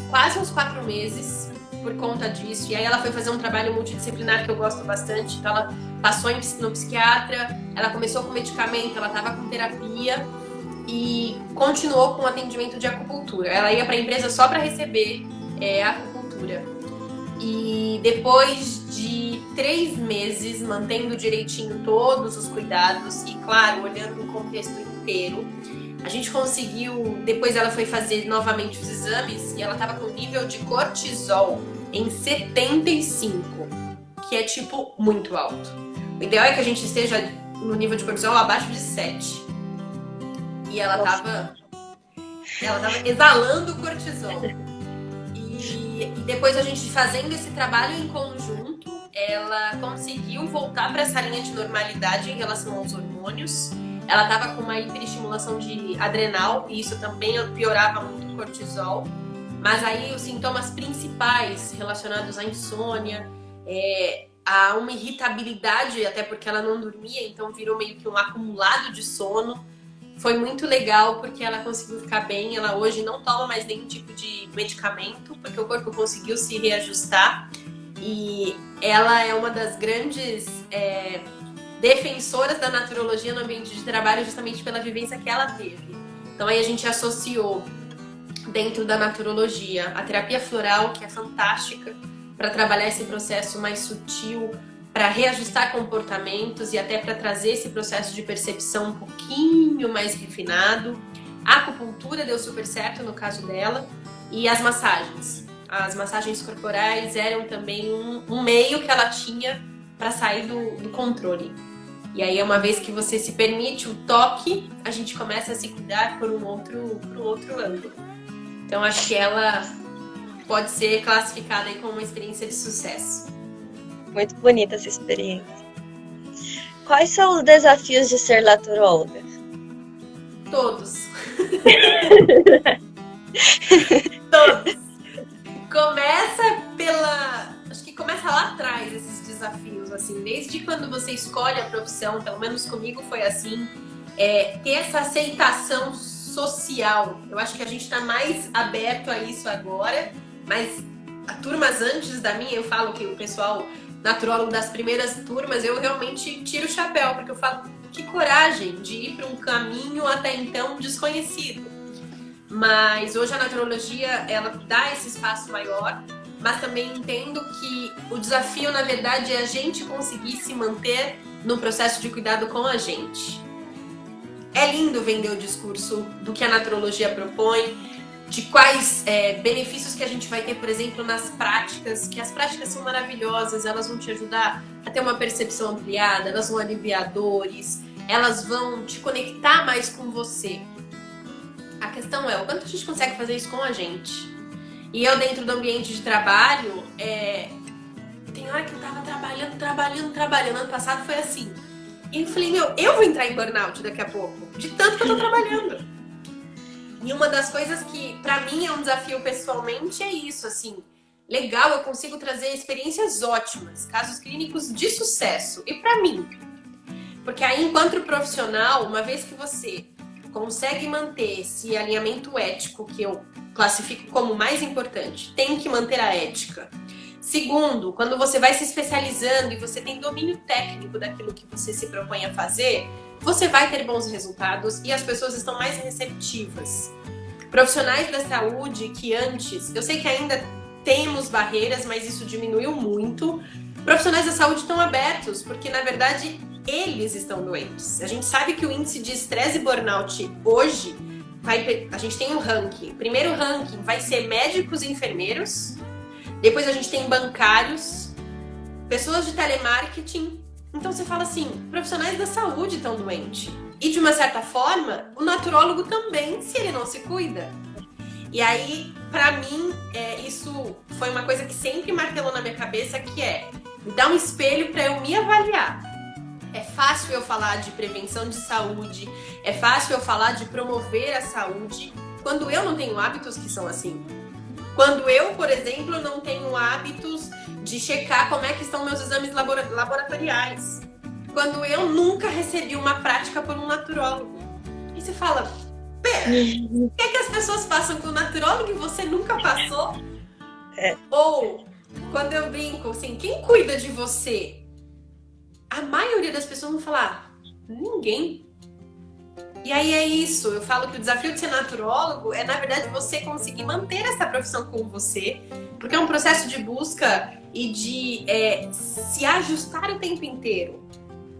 4 meses por conta disso. E aí ela foi fazer um trabalho multidisciplinar que eu gosto bastante. Então ela passou no psiquiatra, ela começou com medicamento, ela estava com terapia e continuou com atendimento de acupuntura. Ela ia para a empresa só para receber acupuntura. E depois de 3 meses, mantendo direitinho todos os cuidados e, claro, olhando o contexto inteiro, a gente conseguiu. Depois ela foi fazer novamente os exames e ela estava com nível de cortisol em 75, que é tipo muito alto. O ideal é que a gente esteja no nível de cortisol abaixo de 7. E ela estava exalando cortisol. E depois a gente fazendo esse trabalho em conjunto, ela conseguiu voltar para essa linha de normalidade em relação aos hormônios. Ela estava com uma hiperestimulação de adrenal e isso também piorava muito o cortisol. Mas aí os sintomas principais relacionados à insônia, a uma irritabilidade, até porque ela não dormia, então virou meio que um acumulado de sono. Foi muito legal porque ela conseguiu ficar bem. Ela hoje não toma mais nenhum tipo de medicamento, porque o corpo conseguiu se reajustar. E ela é uma das grandes defensoras da naturologia no ambiente de trabalho, justamente pela vivência que ela teve. Então aí a gente associou dentro da naturologia a terapia floral, que é fantástica para trabalhar esse processo mais sutil, para reajustar comportamentos e até para trazer esse processo de percepção um pouquinho mais refinado. A acupuntura deu super certo no caso dela. E as massagens. As massagens corporais eram também um meio que ela tinha para sair do controle. E aí, uma vez que você se permite o toque, a gente começa a se cuidar por um outro ângulo. Então, acho que ela pode ser classificada aí como uma experiência de sucesso. Muito bonita essa experiência. Quais são os desafios de ser naturóloga? Todos. Todos. Acho que começa lá atrás esses desafios, assim, desde quando você escolhe a profissão, pelo menos comigo foi assim, ter essa aceitação social. Eu acho que a gente está mais aberto a isso agora, mas turmas antes da minha, eu falo que o pessoal naturólogo das primeiras turmas, eu realmente tiro o chapéu, porque eu falo, que coragem de ir para um caminho até então desconhecido. Mas hoje a naturologia, ela dá esse espaço maior, mas também entendo que o desafio, na verdade, é a gente conseguir se manter no processo de cuidado com a gente. É lindo vender o discurso do que a naturologia propõe, de quais benefícios que a gente vai ter, por exemplo, nas práticas, que as práticas são maravilhosas, elas vão te ajudar a ter uma percepção ampliada, elas vão aliviar dores, elas vão te conectar mais com você. A questão é, o quanto a gente consegue fazer isso com a gente? E eu, dentro do ambiente de trabalho, tem hora que eu tava trabalhando. Ano passado foi assim. E eu falei, eu vou entrar em burnout daqui a pouco, de tanto que eu tô trabalhando. E uma das coisas que, pra mim, é um desafio pessoalmente é isso, assim. Legal, eu consigo trazer experiências ótimas, casos clínicos de sucesso. E pra mim? Porque aí, enquanto profissional, uma vez que você consegue manter esse alinhamento ético, que eu classifico como mais importante, tem que manter a ética. Segundo, quando você vai se especializando e você tem domínio técnico daquilo que você se propõe a fazer, você vai ter bons resultados e as pessoas estão mais receptivas. Profissionais da saúde que antes, eu sei que ainda temos barreiras, mas isso diminuiu muito. Profissionais da saúde estão abertos, porque na verdade eles estão doentes. A gente sabe que o índice de estresse e burnout hoje, a gente tem um ranking. O primeiro ranking vai ser médicos e enfermeiros. Depois a gente tem bancários, pessoas de telemarketing. Então você fala assim, profissionais da saúde estão doentes. E de uma certa forma, o naturólogo também, se ele não se cuida. E aí, pra mim, isso foi uma coisa que sempre martelou na minha cabeça, que é me dar um espelho pra eu me avaliar. É fácil eu falar de prevenção de saúde, é fácil eu falar de promover a saúde, quando eu não tenho hábitos que são assim. Quando eu, por exemplo, não tenho hábitos de checar como é que estão meus exames laboratoriais. Quando eu nunca recebi uma prática por um naturólogo. E você fala, pera, o que é que as pessoas passam com o naturólogo e você nunca passou? Ou, quando eu brinco, assim, quem cuida de você? A maioria das pessoas vão falar, ninguém. E aí é isso, eu falo que o desafio de ser naturólogo é, na verdade, você conseguir manter essa profissão com você, porque é um processo de busca e de se ajustar o tempo inteiro.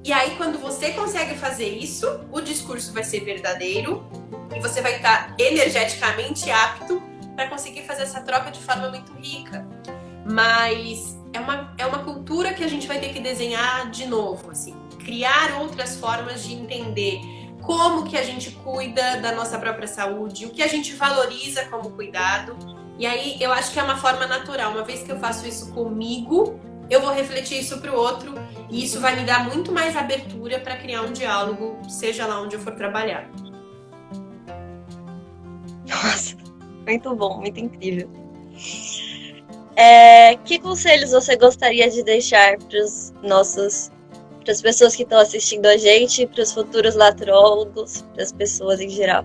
E aí, quando você consegue fazer isso, o discurso vai ser verdadeiro e você vai estar energeticamente apto para conseguir fazer essa troca de forma muito rica. Mas é uma cultura que a gente vai ter que desenhar de novo, assim, criar outras formas de entender como que a gente cuida da nossa própria saúde, o que a gente valoriza como cuidado. E aí eu acho que é uma forma natural. Uma vez que eu faço isso comigo, eu vou refletir isso para o outro e isso vai me dar muito mais abertura para criar um diálogo, seja lá onde eu for trabalhar. Nossa, muito bom, muito incrível. Que conselhos você gostaria de deixar para as pessoas que estão assistindo a gente, para os futuros latrólogos, para as pessoas em geral?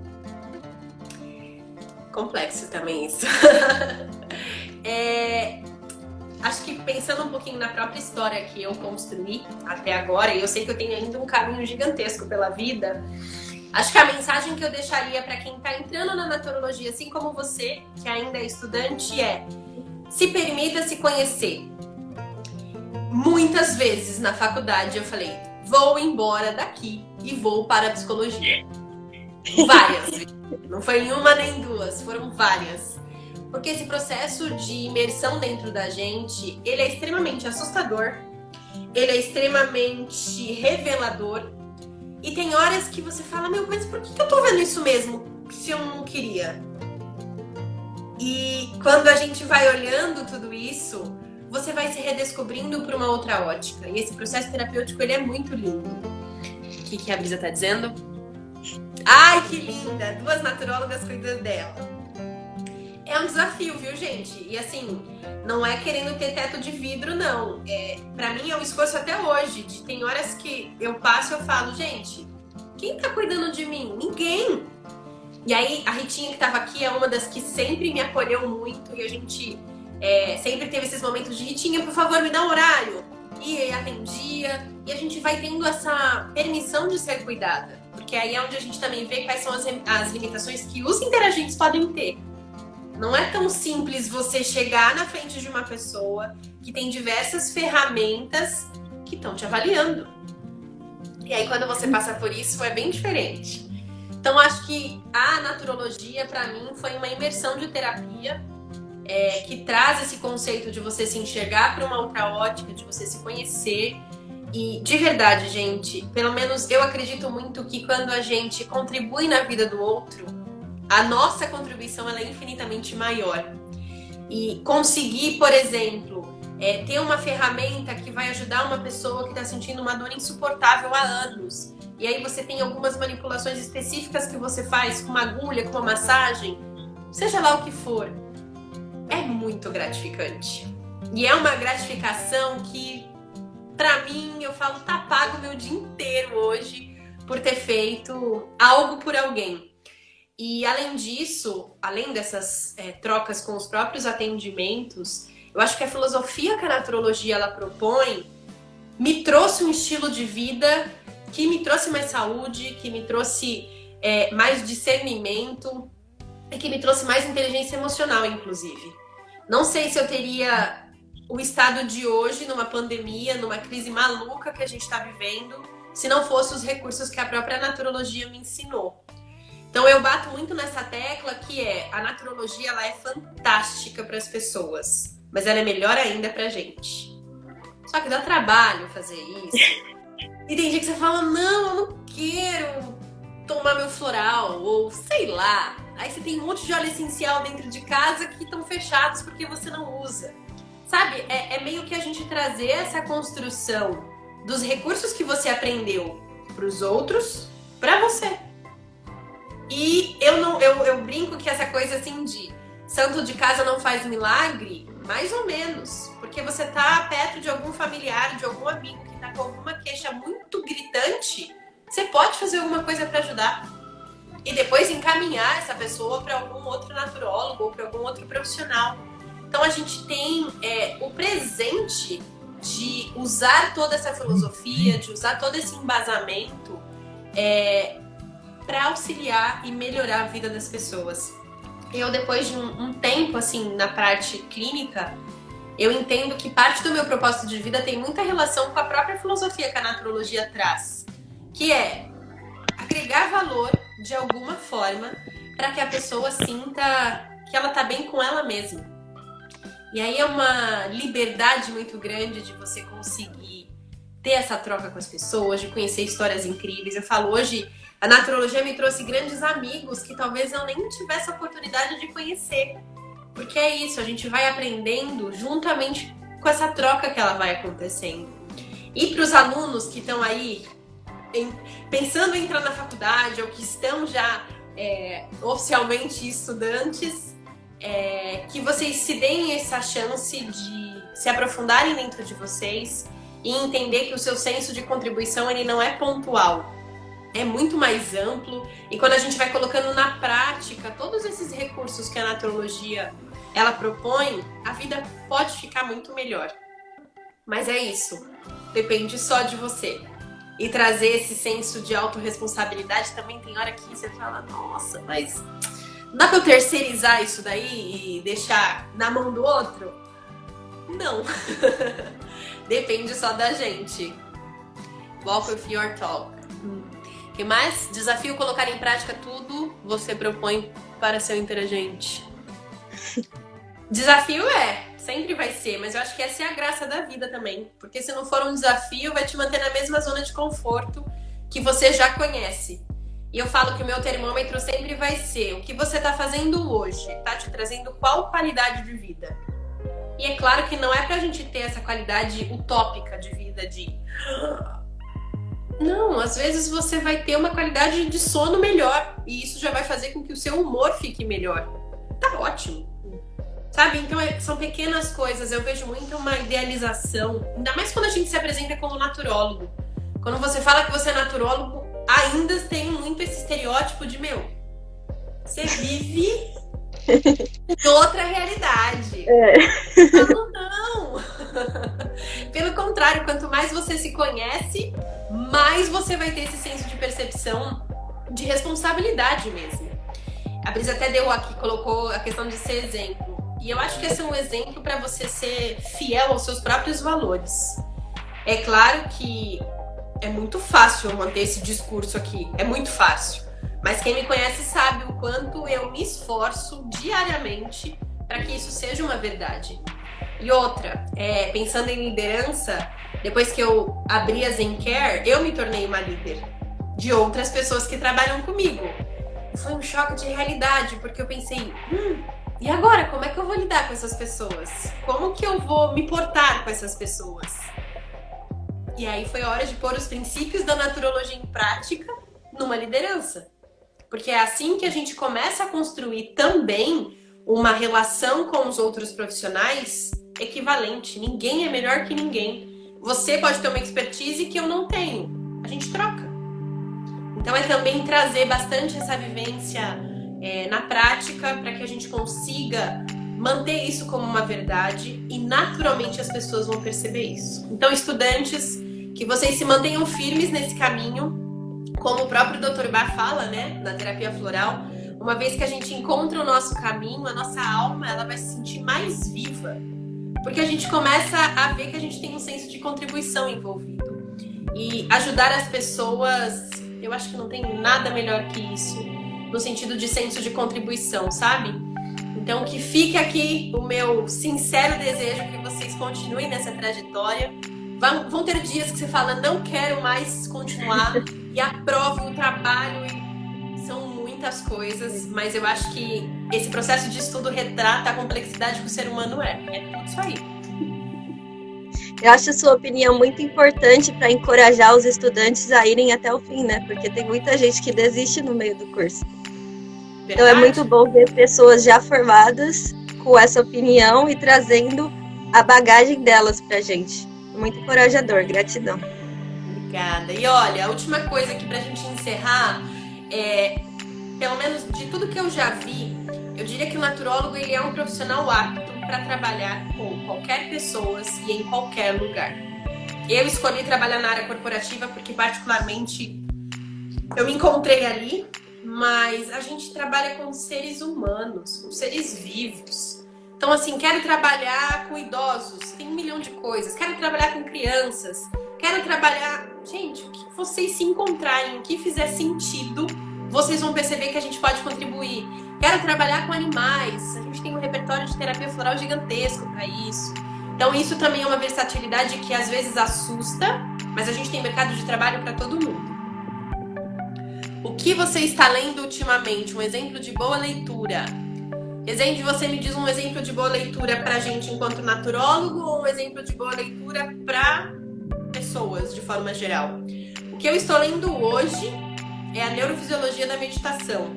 Complexo também isso. Acho que pensando um pouquinho na própria história que eu construí até agora, e eu sei que eu tenho ainda um caminho gigantesco pela vida, acho que a mensagem que eu deixaria para quem está entrando na naturologia, assim como você, que ainda é estudante, se permita se conhecer. Muitas vezes na faculdade eu falei, vou embora daqui e vou para a psicologia. Várias vezes. Não foi nenhuma nem duas, foram várias. Porque esse processo de imersão dentro da gente, ele é extremamente assustador, ele é extremamente revelador. E tem horas que você fala, mas por que eu tô vendo isso mesmo, se eu não queria? E quando a gente vai olhando tudo isso, você vai se redescobrindo para uma outra ótica. E esse processo terapêutico, ele é muito lindo. O que a Brisa tá dizendo? Ai, que linda! 2 naturólogas cuidando dela. É um desafio, viu, gente? E assim, não é querendo ter teto de vidro, não. Pra mim é um esforço até hoje. Tem horas que eu passo e eu falo, gente, quem tá cuidando de mim? Ninguém! E aí, a Ritinha que tava aqui é uma das que sempre me acolheu muito e a gente sempre teve esses momentos de Ritinha, por favor, me dá um horário. E atendia. E a gente vai tendo essa permissão de ser cuidada. Porque aí é onde a gente também vê quais são as limitações que os interagentes podem ter. Não é tão simples você chegar na frente de uma pessoa que tem diversas ferramentas que estão te avaliando. E aí, quando você passa por isso, é bem diferente. Então, acho que a naturologia, para mim, foi uma imersão de terapia que traz esse conceito de você se enxergar para uma outra ótica, de você se conhecer. E, de verdade, gente, pelo menos eu acredito muito que quando a gente contribui na vida do outro, a nossa contribuição ela é infinitamente maior. E conseguir, por exemplo, ter uma ferramenta que vai ajudar uma pessoa que está sentindo uma dor insuportável há anos. E aí você tem algumas manipulações específicas que você faz com uma agulha, com uma massagem, seja lá o que for. É muito gratificante. E é uma gratificação que, pra mim, eu falo, tá pago o meu dia inteiro hoje por ter feito algo por alguém. E além disso, além dessas trocas com os próprios atendimentos, eu acho que a filosofia que a naturologia ela propõe me trouxe um estilo de vida que me trouxe mais saúde, que me trouxe mais discernimento e que me trouxe mais inteligência emocional, inclusive. Não sei se eu teria o estado de hoje numa pandemia, numa crise maluca que a gente está vivendo, se não fosse os recursos que a própria naturologia me ensinou. Então eu bato muito nessa tecla que a naturologia ela é fantástica para as pessoas, mas ela é melhor ainda pra gente. Só que dá trabalho fazer isso. E tem dia que você fala, não, eu não quero tomar meu floral, ou sei lá. Aí você tem um monte de óleo essencial dentro de casa que estão fechados porque você não usa. Sabe, é meio que a gente trazer essa construção dos recursos que você aprendeu pros outros, pra você. E eu brinco que essa coisa assim de santo de casa não faz milagre, mais ou menos. Porque você tá perto de algum familiar, de algum amigo que tá com alguma queixa muito gritante, você pode fazer alguma coisa pra ajudar. E depois encaminhar essa pessoa para algum outro naturólogo ou para algum outro profissional. Então a gente tem o presente de usar toda essa filosofia, de usar todo esse embasamento para auxiliar e melhorar a vida das pessoas. Eu, depois de um tempo assim na parte clínica, eu entendo que parte do meu propósito de vida tem muita relação com a própria filosofia que a naturologia traz, que é agregar valor de alguma forma para que a pessoa sinta que ela tá bem com ela mesma. E aí é uma liberdade muito grande de você conseguir ter essa troca com as pessoas, de conhecer histórias incríveis. Eu falo, hoje a naturologia me trouxe grandes amigos que talvez eu nem tivesse a oportunidade de conhecer. Porque é isso, a gente vai aprendendo juntamente com essa troca que ela vai acontecendo. E para os alunos que estão aí pensando em entrar na faculdade ou que estão já oficialmente estudantes, que vocês se deem essa chance de se aprofundarem dentro de vocês e entender que o seu senso de contribuição ele não é pontual, é muito mais amplo. E quando a gente vai colocando na prática todos esses recursos que a naturologia ela propõe, a vida pode ficar muito melhor. Mas é isso, depende só de você. E trazer esse senso de autorresponsabilidade também tem hora que você fala, nossa, mas não dá pra eu terceirizar isso daí e deixar na mão do outro? Não. Depende só da gente. Walk with your talk. O que mais? Desafio colocar em prática tudo você propõe para seu interagente. Desafio sempre vai ser, mas eu acho que essa é a graça da vida também. Porque se não for um desafio, vai te manter na mesma zona de conforto que você já conhece. E eu falo que o meu termômetro sempre vai ser o que você está fazendo hoje, tá te trazendo qual qualidade de vida. E é claro que não é pra gente ter essa qualidade utópica de vida de... Não, às vezes você vai ter uma qualidade de sono melhor e isso já vai fazer com que o seu humor fique melhor. Tá ótimo. Sabe? Então são pequenas coisas. Eu vejo muito uma idealização, ainda mais quando a gente se apresenta como naturólogo. Quando você fala que você é naturólogo, ainda tem muito esse estereótipo de, você vive em outra realidade. Não. Pelo contrário, quanto mais você se conhece, mais você vai ter esse senso de percepção de responsabilidade mesmo. A Brisa até colocou a questão de ser exemplo. E eu acho que esse é um exemplo para você ser fiel aos seus próprios valores. É claro que é muito fácil eu manter esse discurso aqui. É muito fácil. Mas quem me conhece sabe o quanto eu me esforço diariamente para que isso seja uma verdade. E outra, pensando em liderança, depois que eu abri a Zen Care, eu me tornei uma líder de outras pessoas que trabalham comigo. Foi um choque de realidade, porque eu pensei, E agora, como é que eu vou lidar com essas pessoas? Como que eu vou me portar com essas pessoas? E aí foi a hora de pôr os princípios da naturologia em prática numa liderança. Porque é assim que a gente começa a construir também uma relação com os outros profissionais equivalente. Ninguém é melhor que ninguém. Você pode ter uma expertise que eu não tenho. A gente troca. Então é também trazer bastante essa vivência na prática para que a gente consiga manter isso como uma verdade e naturalmente as pessoas vão perceber isso. Então, estudantes, que vocês se mantenham firmes nesse caminho, como o próprio Dr. Bach fala, né, na terapia floral, uma vez que a gente encontra o nosso caminho, a nossa alma, ela vai se sentir mais viva, porque a gente começa a ver que a gente tem um senso de contribuição envolvido. E ajudar as pessoas, eu acho que não tem nada melhor que isso, no sentido de senso de contribuição, sabe? Então, que fique aqui o meu sincero desejo que vocês continuem nessa trajetória. Vão ter dias que você fala, não quero mais continuar, e aprova o trabalho, e são muitas coisas, mas eu acho que esse processo de estudo retrata a complexidade que o ser humano é. É tudo isso aí. Eu acho a sua opinião muito importante para encorajar os estudantes a irem até o fim, né? Porque tem muita gente que desiste no meio do curso. Verdade? Então é muito bom ver pessoas já formadas com essa opinião e trazendo a bagagem delas pra gente. Muito encorajador, gratidão. Obrigada. E olha, a última coisa aqui pra gente encerrar pelo menos de tudo que eu já vi, eu diria que o naturólogo ele é um profissional apto para trabalhar com qualquer pessoa e em qualquer lugar. Eu escolhi trabalhar na área corporativa porque particularmente eu me encontrei ali, mas a gente trabalha com seres humanos, com seres vivos. Então, assim, quero trabalhar com idosos, tem 1 milhão de coisas. Quero trabalhar com crianças, quero trabalhar... Gente, o que vocês se encontrarem, o que fizer sentido, vocês vão perceber que a gente pode contribuir. Quero trabalhar com animais, a gente tem um repertório de terapia floral gigantesco para isso. Então, isso também é uma versatilidade que às vezes assusta, mas a gente tem mercado de trabalho para todo mundo. O que você está lendo ultimamente? Um exemplo de boa leitura. Resende, você me diz um exemplo de boa leitura pra gente enquanto naturólogo ou um exemplo de boa leitura pra pessoas de forma geral? O que eu estou lendo hoje é a Neurofisiologia da Meditação.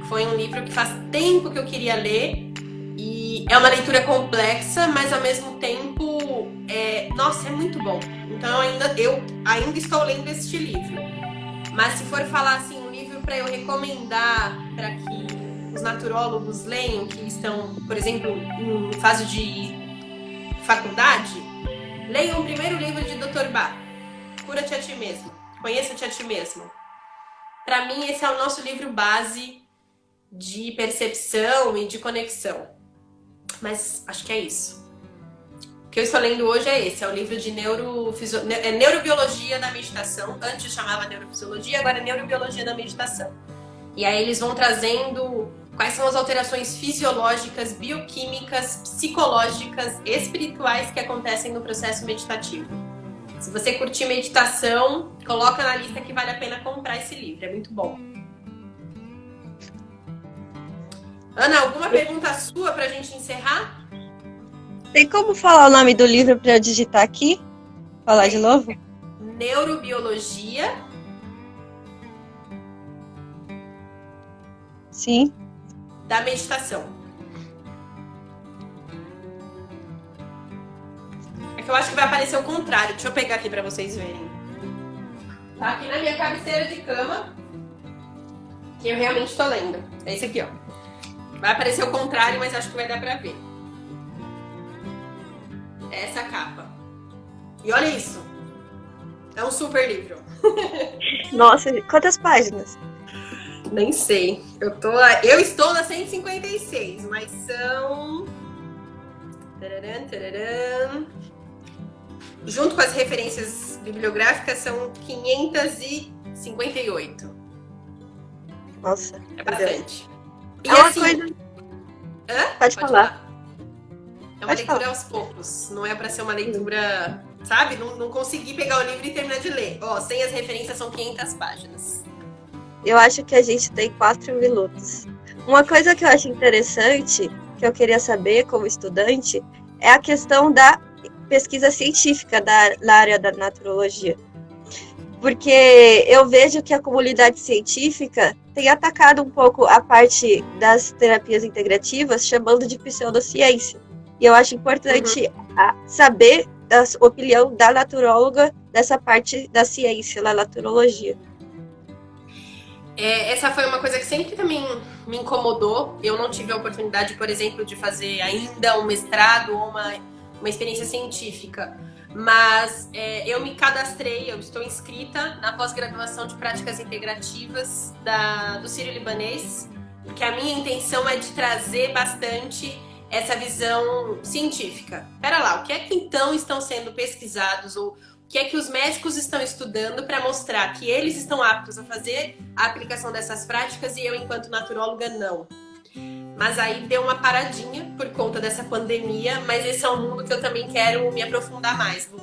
Foi um livro que faz tempo que eu queria ler e é uma leitura complexa, mas ao mesmo tempo, nossa, é muito bom. Então eu ainda estou lendo este livro. Mas se for falar assim, um livro para eu recomendar para que os naturólogos leiam, que estão, por exemplo, em fase de faculdade, leiam o primeiro livro de Dr. Bach, Cura-te a ti mesmo, Conheça-te a ti mesmo. Para mim, esse é o nosso livro base de percepção e de conexão. Mas acho que é isso. O que eu estou lendo hoje é esse, é o livro de Neurobiologia da Meditação. Antes chamava Neurofisiologia, agora é Neurobiologia da Meditação. E aí eles vão trazendo quais são as alterações fisiológicas, bioquímicas, psicológicas, espirituais que acontecem no processo meditativo. Se você curtir meditação, coloca na lista que vale a pena comprar esse livro, é muito bom. Ana, alguma pergunta sua pra gente encerrar? Tem como falar o nome do livro para eu digitar aqui? Falar de novo? Neurobiologia. Sim. Da meditação. É que eu acho que vai aparecer o contrário. Deixa eu pegar aqui pra vocês verem. Tá aqui na minha cabeceira de cama. Que eu realmente tô lendo. É esse aqui, ó. Vai aparecer o contrário, mas acho que vai dar pra ver. É essa capa. E olha isso. É um super livro. Nossa, quantas páginas? Nem sei. Eu estou na 156, mas são... Junto com as referências bibliográficas, são 558. Nossa. É bastante. E uma assim... coisa... Pode falar. É uma Pode leitura falar. aos poucos. Não é para ser uma leitura... Sabe? Não consegui pegar o livro e terminar de ler. Ó, sem as referências são 500 páginas. Eu acho que a gente tem 4 minutos. Uma coisa que eu acho interessante, que eu queria saber como estudante, é a questão da pesquisa científica na área da naturologia. Porque eu vejo que a comunidade científica tem atacado um pouco a parte das terapias integrativas, chamando de pseudociência. E eu acho importante saber a opinião da naturóloga dessa parte da ciência, da naturologia. Essa foi uma coisa que sempre também me incomodou. Eu não tive a oportunidade, por exemplo, de fazer ainda um mestrado ou uma experiência científica. Mas eu me cadastrei, eu estou inscrita na pós-graduação de práticas integrativas do Sírio-Libanês, porque a minha intenção é de trazer bastante essa visão científica. Pera lá, o que é que então estão sendo pesquisados ou o que é que os médicos estão estudando para mostrar que eles estão aptos a fazer a aplicação dessas práticas e eu, enquanto naturóloga, não. Mas aí deu uma paradinha por conta dessa pandemia, mas esse é um mundo que eu também quero me aprofundar mais, Lu.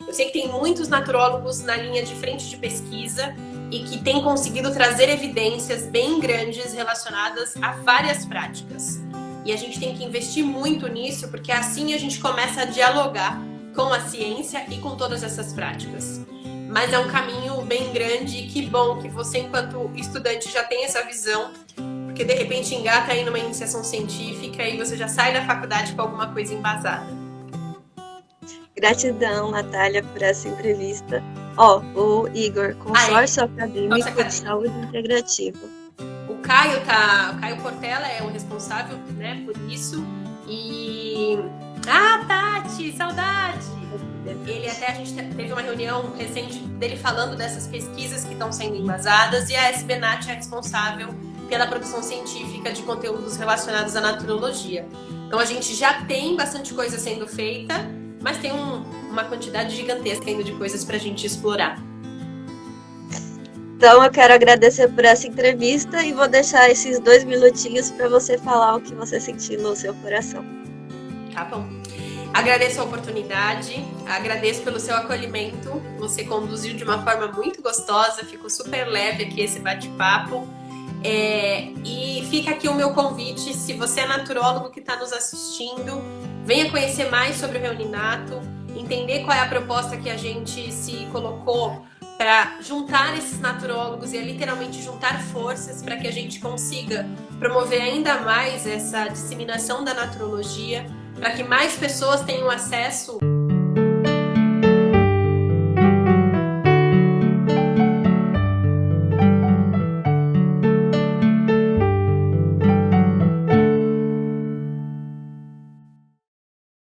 Eu sei que tem muitos naturólogos na linha de frente de pesquisa e que têm conseguido trazer evidências bem grandes relacionadas a várias práticas. E a gente tem que investir muito nisso, porque assim a gente começa a dialogar com a ciência e com todas essas práticas. Mas é um caminho bem grande e que bom que você, enquanto estudante, já tem essa visão, porque de repente engata aí numa iniciação científica e você já sai da faculdade com alguma coisa embasada. Gratidão, Natália, por essa entrevista. O Igor, Consórcio Acadêmico de Saúde Integrativa. O Caio Portela é o responsável, né, por isso. E... Tati, saudade! A gente teve uma reunião recente dele falando dessas pesquisas que estão sendo embasadas e a SBNAT é responsável pela produção científica de conteúdos relacionados à naturologia. Então a gente já tem bastante coisa sendo feita, mas tem uma quantidade gigantesca ainda de coisas para a gente explorar. Então eu quero agradecer por essa entrevista e vou deixar esses 2 minutinhos para você falar o que você sentiu no seu coração. Tá bom. Agradeço a oportunidade, agradeço pelo seu acolhimento. Você conduziu de uma forma muito gostosa, ficou super leve aqui esse bate-papo. E fica aqui o meu convite, se você é naturólogo que está nos assistindo, venha conhecer mais sobre o Reuninato, entender qual é a proposta que a gente se colocou para juntar esses naturólogos e literalmente juntar forças para que a gente consiga promover ainda mais essa disseminação da naturologia, para que mais pessoas tenham acesso